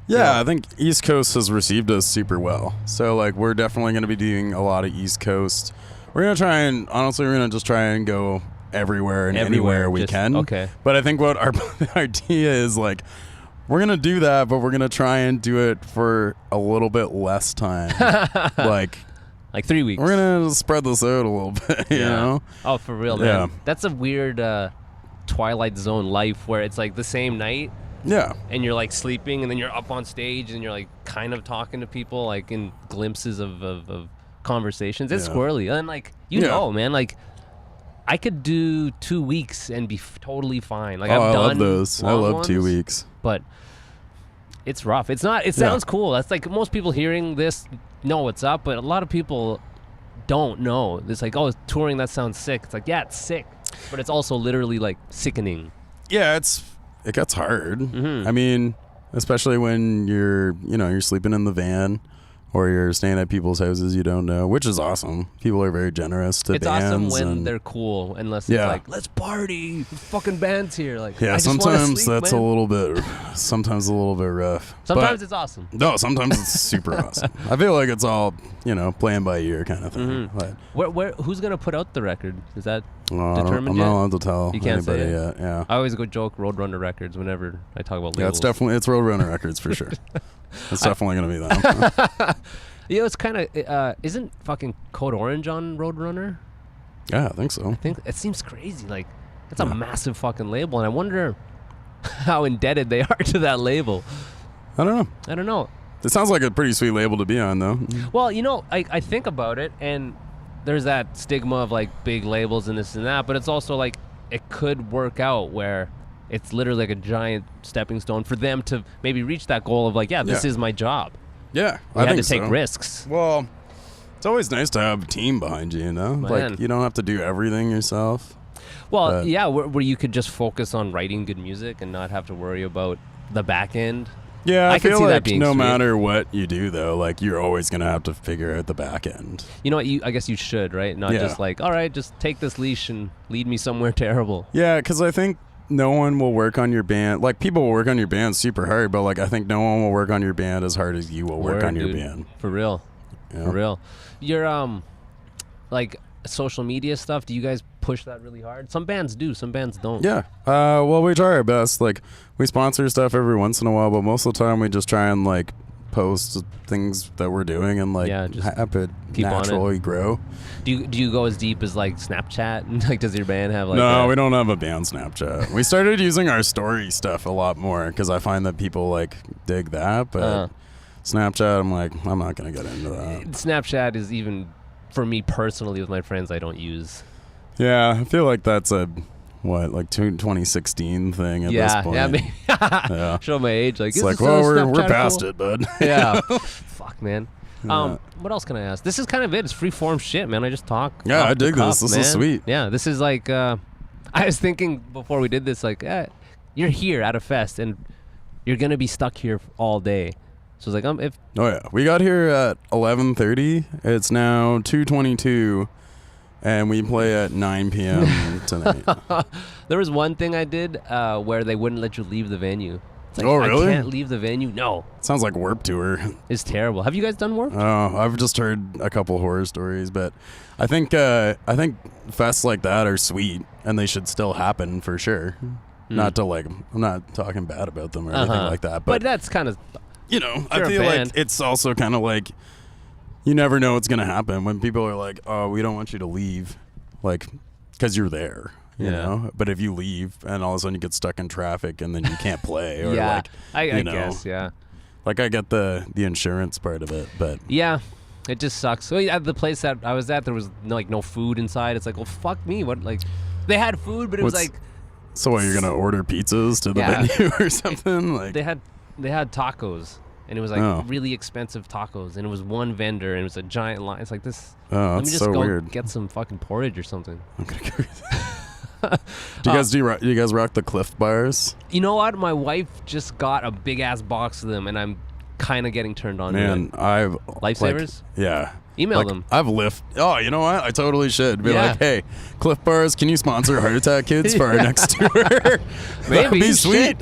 Yeah, I think East Coast has received us super well. So like, we're definitely going to be doing a lot of East Coast. We're gonna try and just try and go everywhere and anywhere we can. Okay. But I think what our idea is, like, we're gonna do that, but we're gonna try and do it for a little bit less time. like 3 weeks. We're gonna spread this out a little bit, you know? Oh, for real, man. Yeah. That's a weird Twilight Zone life where it's like the same night. Yeah. And you're like sleeping, and then you're up on stage, and you're like kind of talking to people, like in glimpses of conversations. It's squirrely, and like you know, man, like I could do 2 weeks and be totally fine. Like I love those. I love ones, 2 weeks, but it's rough. It's not. It sounds cool. That's like most people hearing this know what's up, but a lot of people don't know. It's like, oh, touring, that sounds sick. It's like, yeah, it's sick, but it's also literally like sickening. Yeah, it gets hard. I mean, especially when you're sleeping in the van, or you're staying at people's houses you don't know, which is awesome. People are very generous to it's bands. It's awesome when they're cool, unless it's like, let's party, the fucking band's here. Like, yeah, sometimes that's a little bit rough. Sometimes it's awesome. No, sometimes it's super awesome. I feel like it's all, playing by ear kind of thing. But who's gonna put out the record? Is that determined yet? I'm not allowed to tell you can't anybody say it. yet. Yeah, I always go joke Roadrunner Records whenever I talk about labels. Yeah, it's Roadrunner Records for sure. It's definitely gonna be them. It's kind of isn't fucking Code Orange on Roadrunner? Yeah, I think so. I think it seems crazy. Like, it's a massive fucking label, and I wonder how indebted they are to that label. I don't know. It sounds like a pretty sweet label to be on, though. Well, I think about it, and there's that stigma of like big labels and this and that, but it's also like it could work out where it's literally like a giant stepping stone for them to maybe reach that goal of like, this is my job. Yeah, I had to take risks. Well, it's always nice to have a team behind you, Like, you don't have to do everything yourself. Well, where you could just focus on writing good music and not have to worry about the back end. Yeah, I feel see like that being no sweet. matter what you do, though, like, you're always going to have to figure out the back end. You know what? I guess you should, right? Not just like, all right, just take this leash and lead me somewhere terrible. Yeah, because I think no one will work on your band. Like, people will work on your band super hard, but like, I think no one will work on your band as hard as you will work on your band. For real. Yeah. For real. Your like social media stuff, do you guys push that really hard? Some bands do, some bands don't. Yeah. Well, we try our best. Like, we sponsor stuff every once in a while, but most of the time we just try and like post things that we're doing and like have it naturally grow. Do you go as deep as like Snapchat? And like, does your band have like? No, we don't have a band Snapchat. We started using our story stuff a lot more because I find that people like dig that. But Snapchat, I'm like, I'm not gonna get into that. Snapchat is, even for me personally with my friends, I don't use. Yeah, I feel like that's a 2016 thing at this point. Yeah, maybe. Show my age. Like, it's like, well, we're past it, bud. Yeah. Fuck, man. What else can I ask? This is kind of it. It's free form shit, man. I just talk. Yeah, I dig this. This is sweet. Yeah, this is like, I was thinking before we did this, like, you're here at a fest and you're going to be stuck here all day. So it's like, Oh, yeah. We got here at 11:30. It's now 2:22. And we play at 9 p.m. tonight. There was one thing I did where they wouldn't let you leave the venue. It's like, oh, really? I can't leave the venue? No. Sounds like Warped Tour. It's terrible. Have you guys done Warped? Oh, I've just heard a couple horror stories, but I think fests like that are sweet, and they should still happen for sure. Not to like, I'm not talking bad about them or anything like that. But that's kind of, I feel like it's also kind of like, you never know what's going to happen when people are like, oh, we don't want you to leave, like, because you're there, you know? But if you leave and all of a sudden you get stuck in traffic and then you can't play. Or like, I guess, yeah. Like, I get the insurance part of it, but. Yeah, it just sucks. So at the place that I was at, there was no food inside. It's like, well, fuck me. What, like, they had food, but it was like. So what, you're going to order pizzas to the venue or something? Like, They had tacos. and it was like really expensive tacos, and it was one vendor, and it was a giant line. It's like this. Oh, let me that's just so go weird. get some fucking porridge or something. I'm gonna go. Do you guys rock the Cliff Bars? You know what? My wife just got a big ass box of them, and I'm kind of getting turned on. Man, to it. I've Lifesavers. Yeah. Email them. I've Oh, you know what? I totally should be Yeah. like, hey, Cliff Bars, can you sponsor Heart Attack Kids for our next tour? That'd Maybe. be sweet.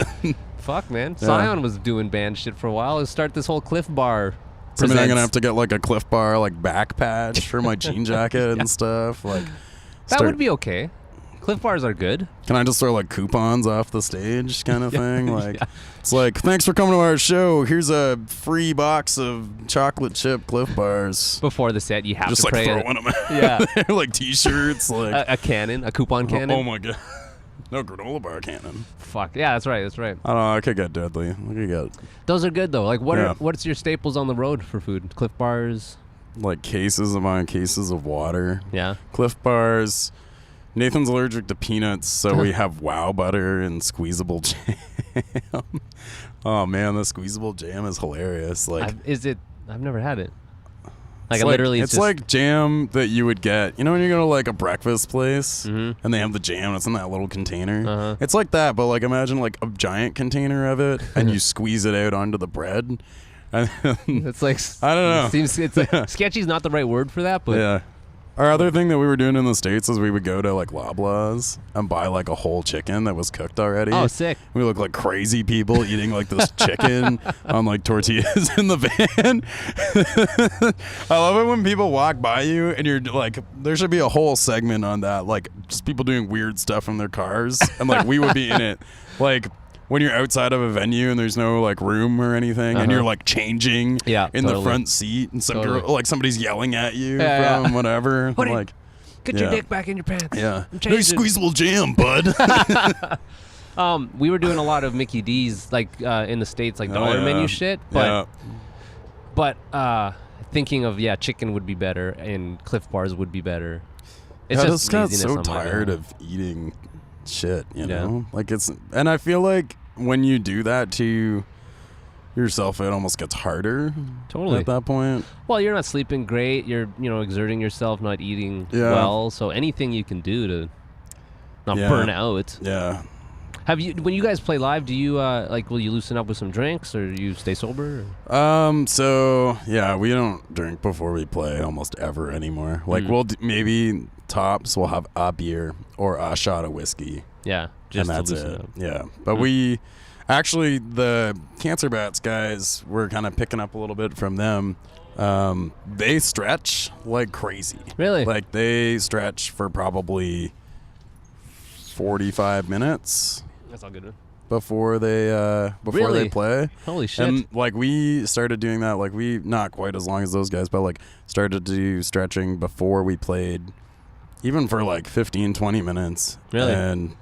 Fuck, man. Scion was doing band shit for a while. Let's start this whole Cliff Bar. So maybe I'm gonna presents. have to get like a Cliff Bar like back patch for my jean jacket and stuff. Like That would be okay. Cliff Bars are good. Can I just throw like coupons off the stage kind of thing? Like it's like, thanks for coming to our show. Here's a free box of chocolate chip Cliff Bars. Before the set, you have Just to like pray throwing them out. Yeah. They're like t-shirts, like a cannon, a coupon cannon. Oh my god. No granola bar cannon. Fuck. Yeah, that's right. That's right. I don't know. I could get deadly. I could get Those are good though. Like, Yeah. what's your staples on the road for food? Cliff Bars. like cases of water. Yeah. Cliff Bars. Nathan's allergic to peanuts, so we have Wow Butter and squeezable jam. Oh man, the squeezable jam is hilarious. Like, I've never had it. Like, it's literally, it's just, like jam that you would get. You know when you go to like a breakfast place and they have the jam that's in that little container. Uh-huh. It's like that, but like imagine like a giant container of it, and you squeeze it out onto the bread. And it's like I don't know. Seems it's like sketchy is not the right word for that, but yeah. Our other thing that we were doing in the States is we would go to like Loblaws and buy like a whole chicken that was cooked already. Oh, sick. We look like crazy people eating like this chicken on like tortillas in the van. I love it when people walk by you and you're like, there should be a whole segment on that. Like just people doing weird stuff in their cars. And like we would be in it. Like when you're outside of a venue and there's no like room or anything and you're like changing in the front seat and some girl, like somebody's yelling at you from whatever. What like get your dick back in your pants. Yeah. I'm No changing. squeezable jam, bud. We were doing a lot of Mickey D's like in the States, like dollar yeah. menu shit. But thinking of chicken would be better and Cliff Bars would be better. It's I just just got laziness so on my tired end. of eating shit, you know? Like and I feel like when you do that to yourself, it almost gets harder. Totally. At that point. Well, you're not sleeping great. You're exerting yourself, not eating well. So anything you can do to not burn out. Yeah. Have you, when you guys play live, do you will you loosen up with some drinks or do you stay sober? So yeah, we don't drink before we play almost ever anymore. Like we'll maybe tops we'll have a beer or a shot of whiskey. Yeah, just and that's to loosen it. up. Yeah, but we actually the Cancer Bats guys, we're kind of picking up a little bit from them. They stretch like crazy. Really? Like they stretch for probably 45 minutes That's all good. before they Really? play. Holy shit. And like we started doing that, like we not quite as long as those guys, but like started to do stretching before we played, even for like 15-20 minutes. Really? And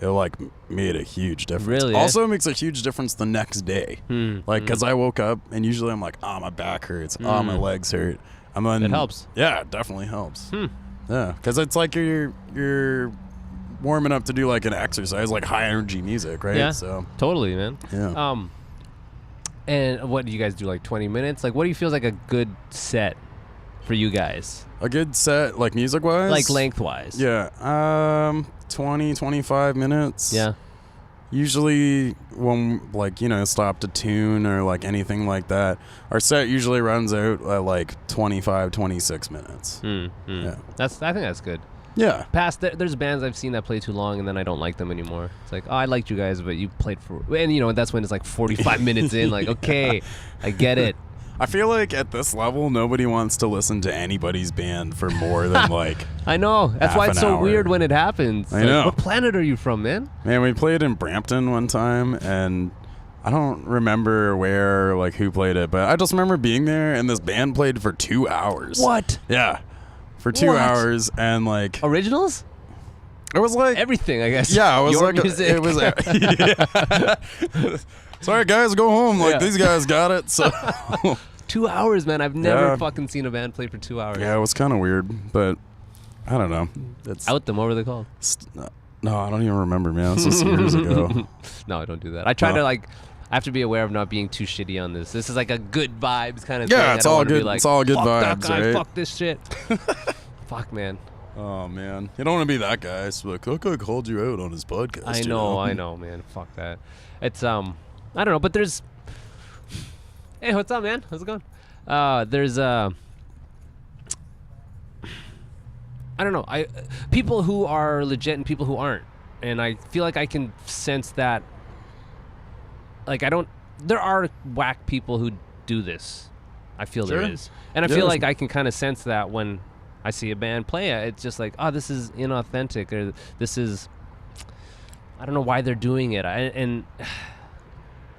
it like made a huge difference. Really, Also makes a huge difference the next day. Like because I woke up and usually I'm like, oh, my back hurts, oh, my legs hurt. And then It helps. Yeah, it definitely helps. Yeah, because it's like you're warming up to do like an exercise, like high energy music, right? Yeah, So totally, man. yeah. And what do you guys do, like 20 minutes? Like, what do you feel is like a good set for you guys? A good set, like music wise? Like lengthwise? Yeah. 20, 25 minutes. Yeah. Usually when like, stop to tune or like anything like that, our set usually runs out at like 25, 26 minutes. Yeah. I think that's good. Yeah. There's bands I've seen that play too long and then I don't like them anymore. It's like, oh, I liked you guys, but you played for, and that's when it's like 45 minutes in, like, okay, I get it. I feel like at this level, nobody wants to listen to anybody's band for more than like I know. That's half why it's an so hour. weird when it happens. I Like, know. what planet are you from, man? Man, we played in Brampton one time, and I don't remember where, like, who played it, but I just remember being there, and this band played for 2 hours. What? Yeah, for 2 What? hours, and like Originals? it was like Everything, I guess. yeah, it was Your like music. it was. Yeah. Sorry, guys, go home. Like Yeah. these guys got it. So 2 hours, man. I've never Yeah. fucking seen a band play for 2 hours. yeah, it was kind of weird, but I don't know. It's Out them. What were they called? No, I don't even remember, man. This was years ago. No, I don't do that. I try to I have to be aware of not being too shitty on this. This is like a good vibes kind of thing. Yeah, it's I don't all wanna be good. like, It's all good fuck that vibes, guy, right? fuck this shit. Fuck, man. Oh man, you don't want to be that guy. So like, that guy called you out on his podcast. I you know, man. Fuck that. It's I don't know, but there's. Hey, what's up, man? How's it going? There's I don't know. People who are legit and people who aren't, and I feel like I can sense that. Like there are whack people who do this. I feel Sure. there is, and I feel like I can kind of sense that when I see a band play it. It's just like, oh, this is inauthentic, or this is. I don't know why they're doing it, and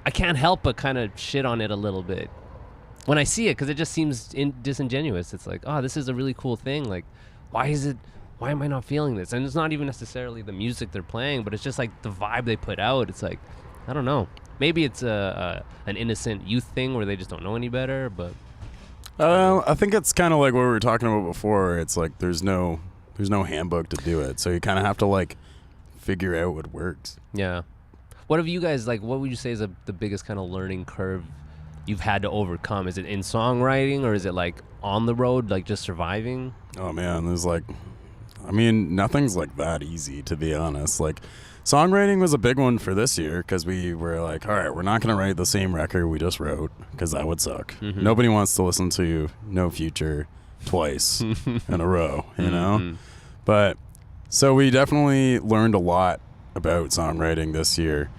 I can't help but kind of shit on it a little bit when I see it, because it just seems disingenuous. It's like, oh, this is a really cool thing. Like, why am I not feeling this? And it's not even necessarily the music they're playing, but it's just like the vibe they put out. It's like, I don't know. Maybe it's an innocent youth thing where they just don't know any better, but. I think it's kind of like what we were talking about before. It's like there's no handbook to do it, so you kind of have to like figure out what works. Yeah. What have you guys, like, what would you say is the biggest kind of learning curve you've had to overcome? Is it in songwriting, or is it like on the road, like just surviving? Oh man, there's like, I mean, nothing's like that easy, to be honest. Like, songwriting was a big one for this year because we were like, all right, we're not going to write the same record we just wrote because that would suck. Mm-hmm. Nobody wants to listen to No Future twice in a row, you know? Mm-hmm. But so we definitely learned a lot about songwriting this year.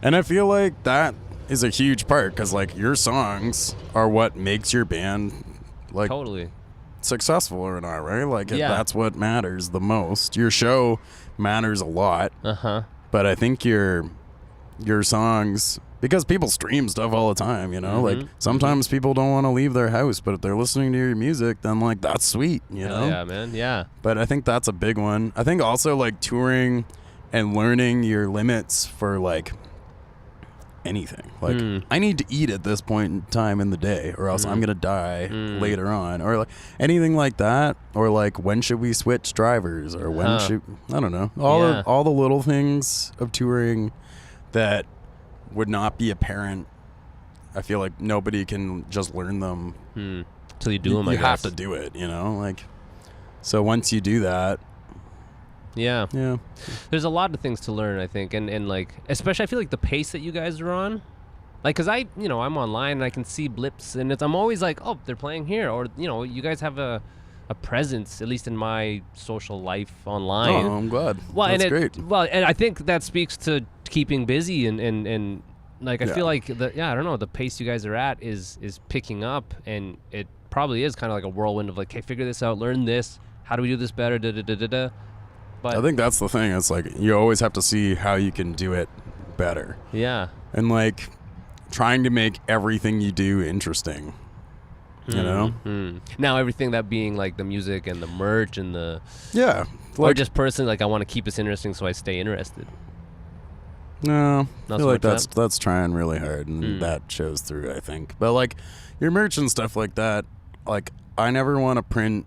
And I feel like that is a huge part because like your songs are what makes your band like Totally. successful or not, right? Like Yeah. that's what matters the most. Your show matters a lot, Uh-huh. but I think your songs, because people stream stuff all the time, you know, like sometimes people don't want to leave their house, but if they're listening to your music, then like that's sweet, you know? Yeah, man. Yeah. But I think that's a big one. I think also like touring and learning your limits for like anything. Like I need to eat at this point in time in the day or else I'm going to die later on, or like anything like that, or like when should we switch drivers, or when should, I don't know. All the little things of touring that would not be apparent. I feel like nobody can just learn them Till you do them, I you guess. have to do it, you know? Like, so once you do that, Yeah. yeah. There's a lot of things to learn, I think, and like, especially I feel like the pace that you guys are on, like, cause I'm online and I can see blips, and I'm always like, oh, they're playing here, or you guys have a presence, at least in my social life online. Oh, I'm glad. Well, That's and great. Well, and I think that speaks to keeping busy and like I Yeah. feel like I don't know, the pace you guys are at is picking up, and it probably is kind of like a whirlwind of like, hey, figure this out, learn this, how do we do this better, da da da da da. But I think that's the thing. It's like you always have to see how you can do it better, yeah, and like trying to make everything you do interesting. You know? Now everything that being like the music and the merch and the Yeah. or Like, just personally, like I want to keep this interesting so I stay interested. no, I Not feel so like much that's trying really hard, and that shows through, I think. But like your merch and stuff like that, like I never want to print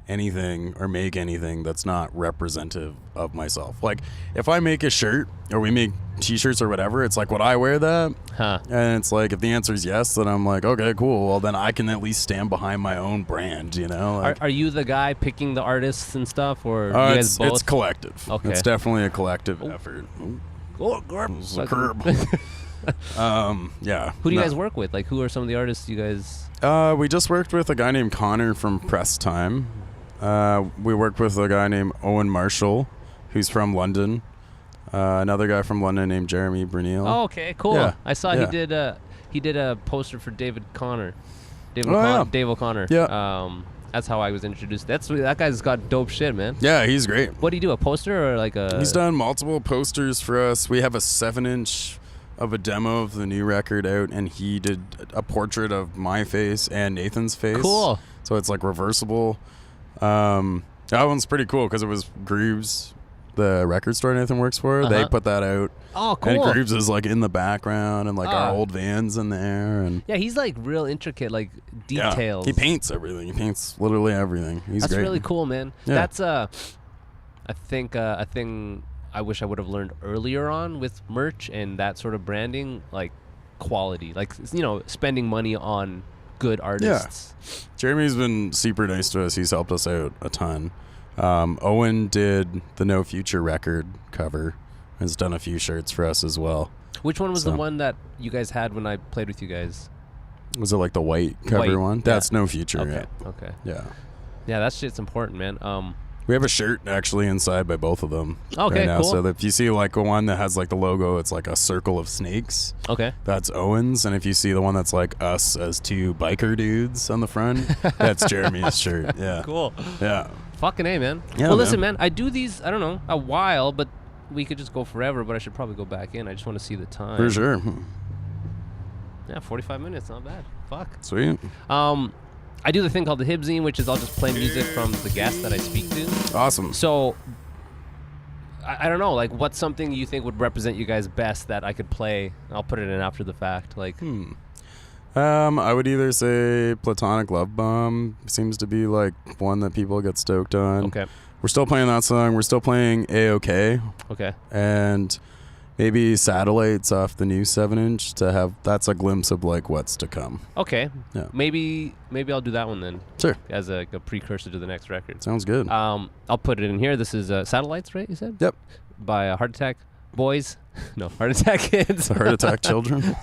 anything or make anything that's not representative of myself. Like if I make a shirt or we make t-shirts or whatever, it's like, would I wear that? Huh. And it's like, if the answer is yes, then I'm like, okay, cool. Well, then I can at least stand behind my own brand, you know? Like, Are you the guy picking the artists and stuff, or you guys it's, both? it's collective. Okay. It's definitely a collective effort. Oh, God. It's a curb. Yeah. Who do you guys work with? Like, who are some of the artists you guys? We just worked with a guy named Connor from Press Time. We worked with a guy named Owen Marshall, who's from London. Another guy from London named Jeremy Brunel. Oh, okay, cool. Yeah, I saw yeah. he did a poster for David Connor. Dave O'Connor. Yeah. That's how I was introduced. That guy's got dope shit, man. Yeah, he's great. What do you do? A poster or like a? He's done multiple posters for us. We have a 7-inch of a demo of the new record out, and he did a portrait of my face and Nathan's face. Cool. So it's like reversible. That one's pretty cool because it was Grooves, the record store Nathan works for. They put that out. Oh, cool. And Grooves is like in the background, and like our Oh. old vans in there, and Yeah, he's like real intricate, like yeah, details. he paints everything. He paints literally everything. He's That's great. really cool, man. Yeah. That's I think a thing I wish I would have learned earlier on with merch and that sort of branding. Like, quality, like, you know, spending money on good artists. Jeremy's been super nice to us. He's helped us out a ton. Owen did the No Future record cover. Has done a few shirts for us as well. Which one was the one that you guys had when I played with you guys? Was it like the white cover one? That's No Future. Okay. Yeah. Okay. Yeah. That shit's important, man. We have a shirt actually inside by both of them. Okay, right now. cool. So if you see like one that has like the logo, it's like a circle of snakes. Okay. That's Owen's. And if you see the one that's like us as two biker dudes on the front, that's Jeremy's shirt. Yeah. Cool. Yeah. Fucking A, man. Yeah, well, listen, man, I do these, I don't know, a while, but we could just go forever, but I should probably go back in. I just want to see the time. For sure. Yeah, 45 minutes, not bad. Fuck. Sweet. I do the thing called the Hibzine, which is I'll just play music from the guest that I speak to. Awesome. So, I don't know, like, what's something you think would represent you guys best that I could play? I'll put it in after the fact. Like, I would either say Platonic Love Bomb seems to be like one that people get stoked on. Okay. We're still playing that song. We're still playing A-OK. Okay. And maybe Satellites off the new 7-inch to have, that's a glimpse of like what's to come. Okay. Yeah. Maybe I'll do that one then. Sure. As a precursor to the next record. Sounds good. I'll put it in here. This is Satellites, right, you said? Yep. By Heart Attack Boys. No, Heart Attack Kids. The Heart Attack Children.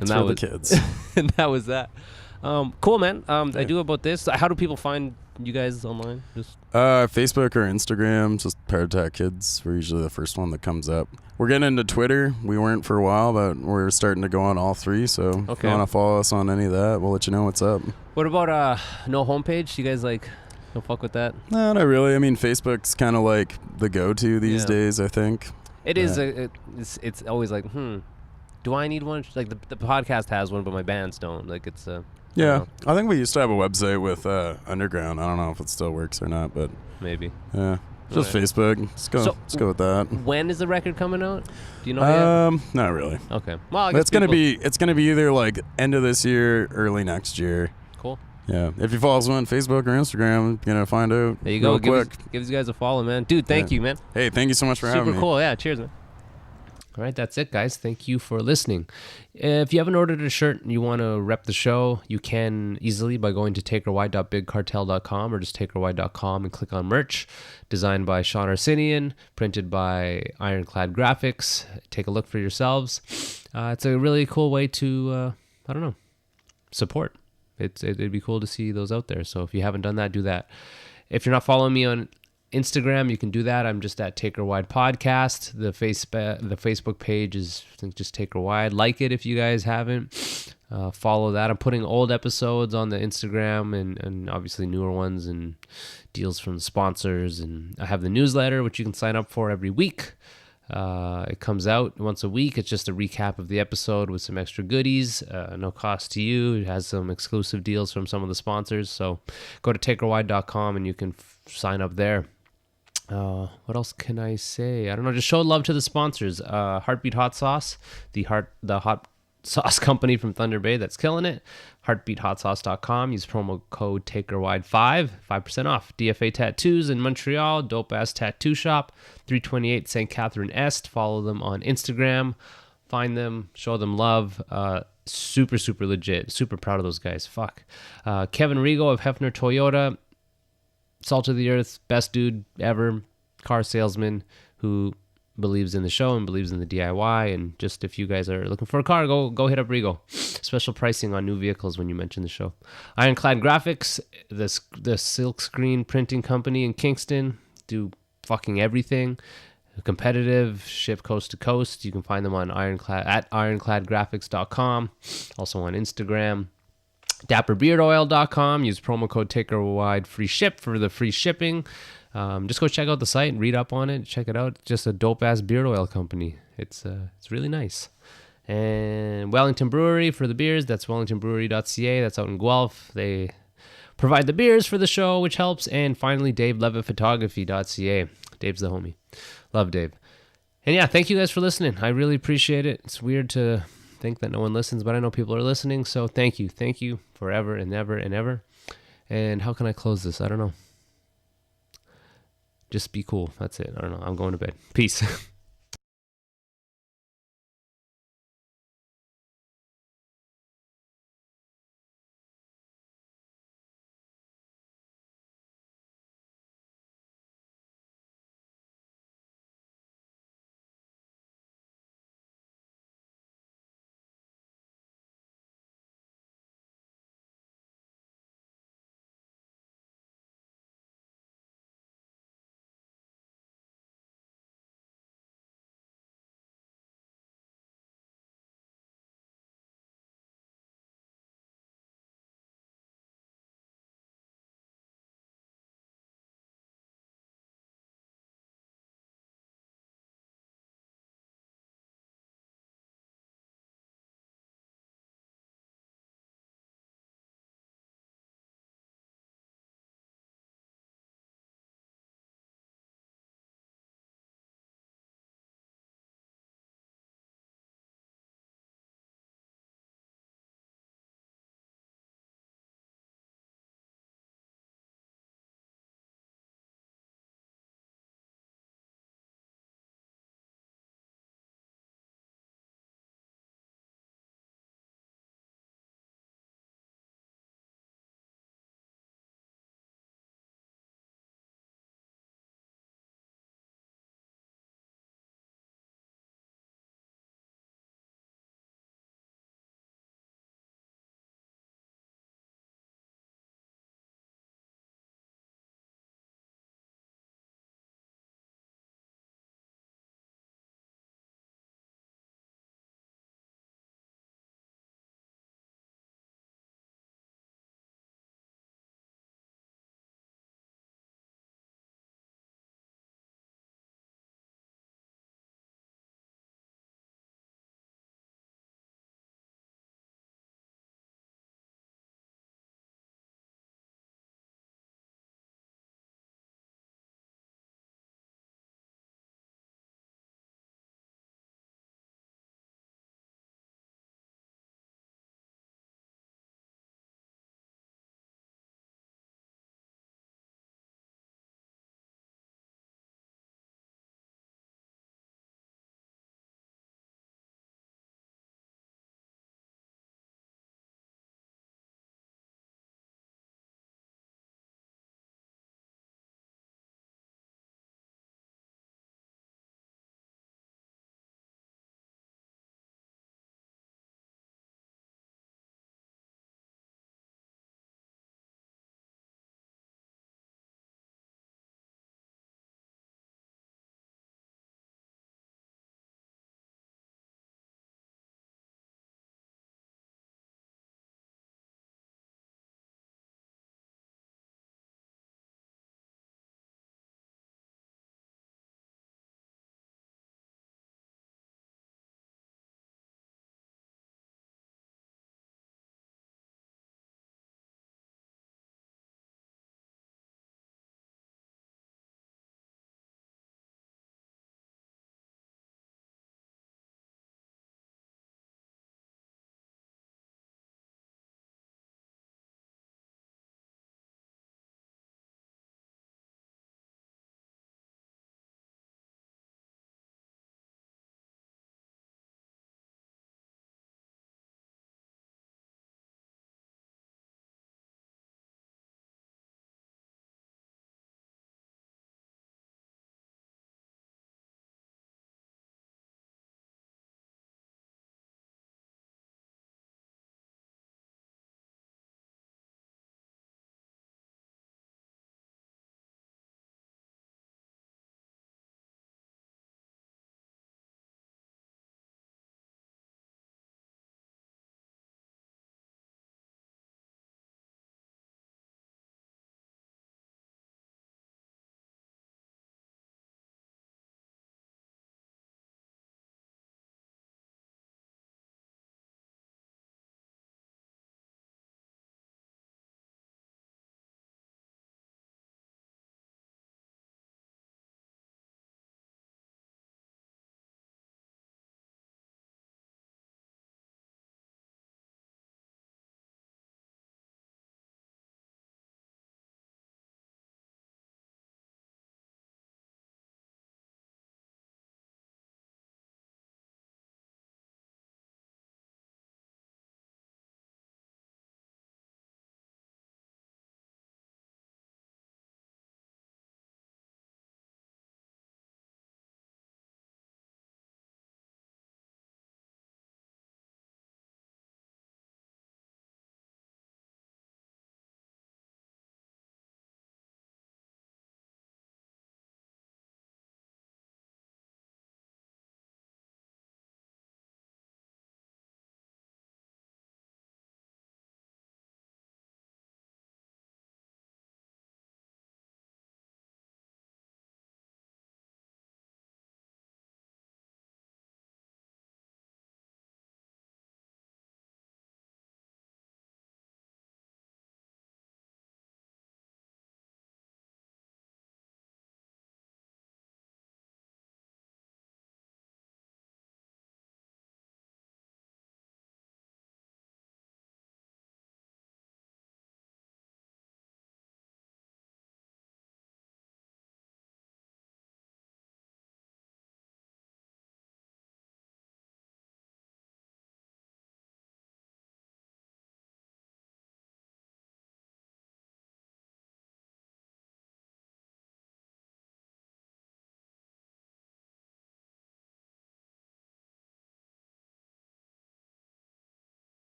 And that for was the kids. and that was that. Cool, man. I do about this. How do people find you guys online? Just Facebook or Instagram, just Heart Attack Kids. We're usually the first one that comes up. We're getting into Twitter. We weren't for a while, but we're starting to go on all three. So if Okay. you want to follow us on any of that, we'll let you know what's up. what about no homepage? You guys like? Don't fuck with that. No, not really. I mean, Facebook's kind of like the go-to these days, I think. It is. It's always like, do I need one? Like the podcast has one, but my bands don't. Like it's yeah. I think we used to have a website with Underground. I don't know if it still works or not, but maybe. Yeah. Just Facebook. Let's go with that. When is the record coming out? Do you know yet? Not really. Okay. Well, I guess it's gonna be either like end of this year, early next year. Cool. Yeah. If you follow us on Facebook or Instagram, you're gonna find out. There you go. Give these guys a follow, man. Dude, thank you, man. Hey, thank you so much for having me. Super cool. Yeah. Cheers, man. All right, that's it, guys. Thank you for listening. If you haven't ordered a shirt and you want to rep the show, you can easily by going to takerwide.bigcartel.com or just takerwide.com and click on merch. Designed by Sean Arsenian, printed by Ironclad Graphics. Take a look for yourselves. It's a really cool way to, support. It'd be cool to see those out there. So if you haven't done that, do that. If you're not following me on Instagram, you can do that. I'm just at Taker Wide Podcast. The Facebook page is just Taker Wide. Like it if you guys haven't. Follow that. I'm putting old episodes on the Instagram and obviously newer ones and deals from the sponsors. And I have the newsletter, which you can sign up for every week. It comes out once a week. It's just a recap of the episode with some extra goodies. No cost to you. It has some exclusive deals from some of the sponsors. So go to takerwide.com and you can sign up there. What else can I say? I don't know. Just show love to the sponsors. Heartbeat Hot Sauce, the hot sauce company from Thunder Bay that's killing it. HeartbeatHotSauce.com. Use promo code TakerWide5, 5% off. DFA Tattoos in Montreal, dope ass tattoo shop, 328 St. Catherine Est. Follow them on Instagram. Find them, show them love. Super legit. Super proud of those guys. Fuck. Kevin Rigo of Hefner Toyota. Salt of the earth, best dude ever, car salesman who believes in the show and believes in the DIY. And just if you guys are looking for a car, go hit up Rigo. Special pricing on new vehicles when you mention the show. Ironclad Graphics, the silk screen printing company in Kingston, do fucking everything. Competitive, ship coast to coast. You can find them on ironcladgraphics.com, also on Instagram. DapperBeardOil.com. Use promo code TakerWide free ship for the free shipping. Just go check out the site and read up on it. Check it out. Just a dope ass beard oil company. It's really nice. And Wellington Brewery for the beers. That's wellingtonbrewery.ca. That's out in Guelph. They provide the beers for the show, which helps. And finally, DaveLevittPhotography.ca. Dave's the homie. Love Dave. And yeah, thank you guys for listening. I really appreciate it. It's weird to think that no one listens, but I know people are listening, so thank you forever and ever and ever. And how can I close this? I don't know. Just be cool. That's it. I don't know. I'm going to bed. Peace.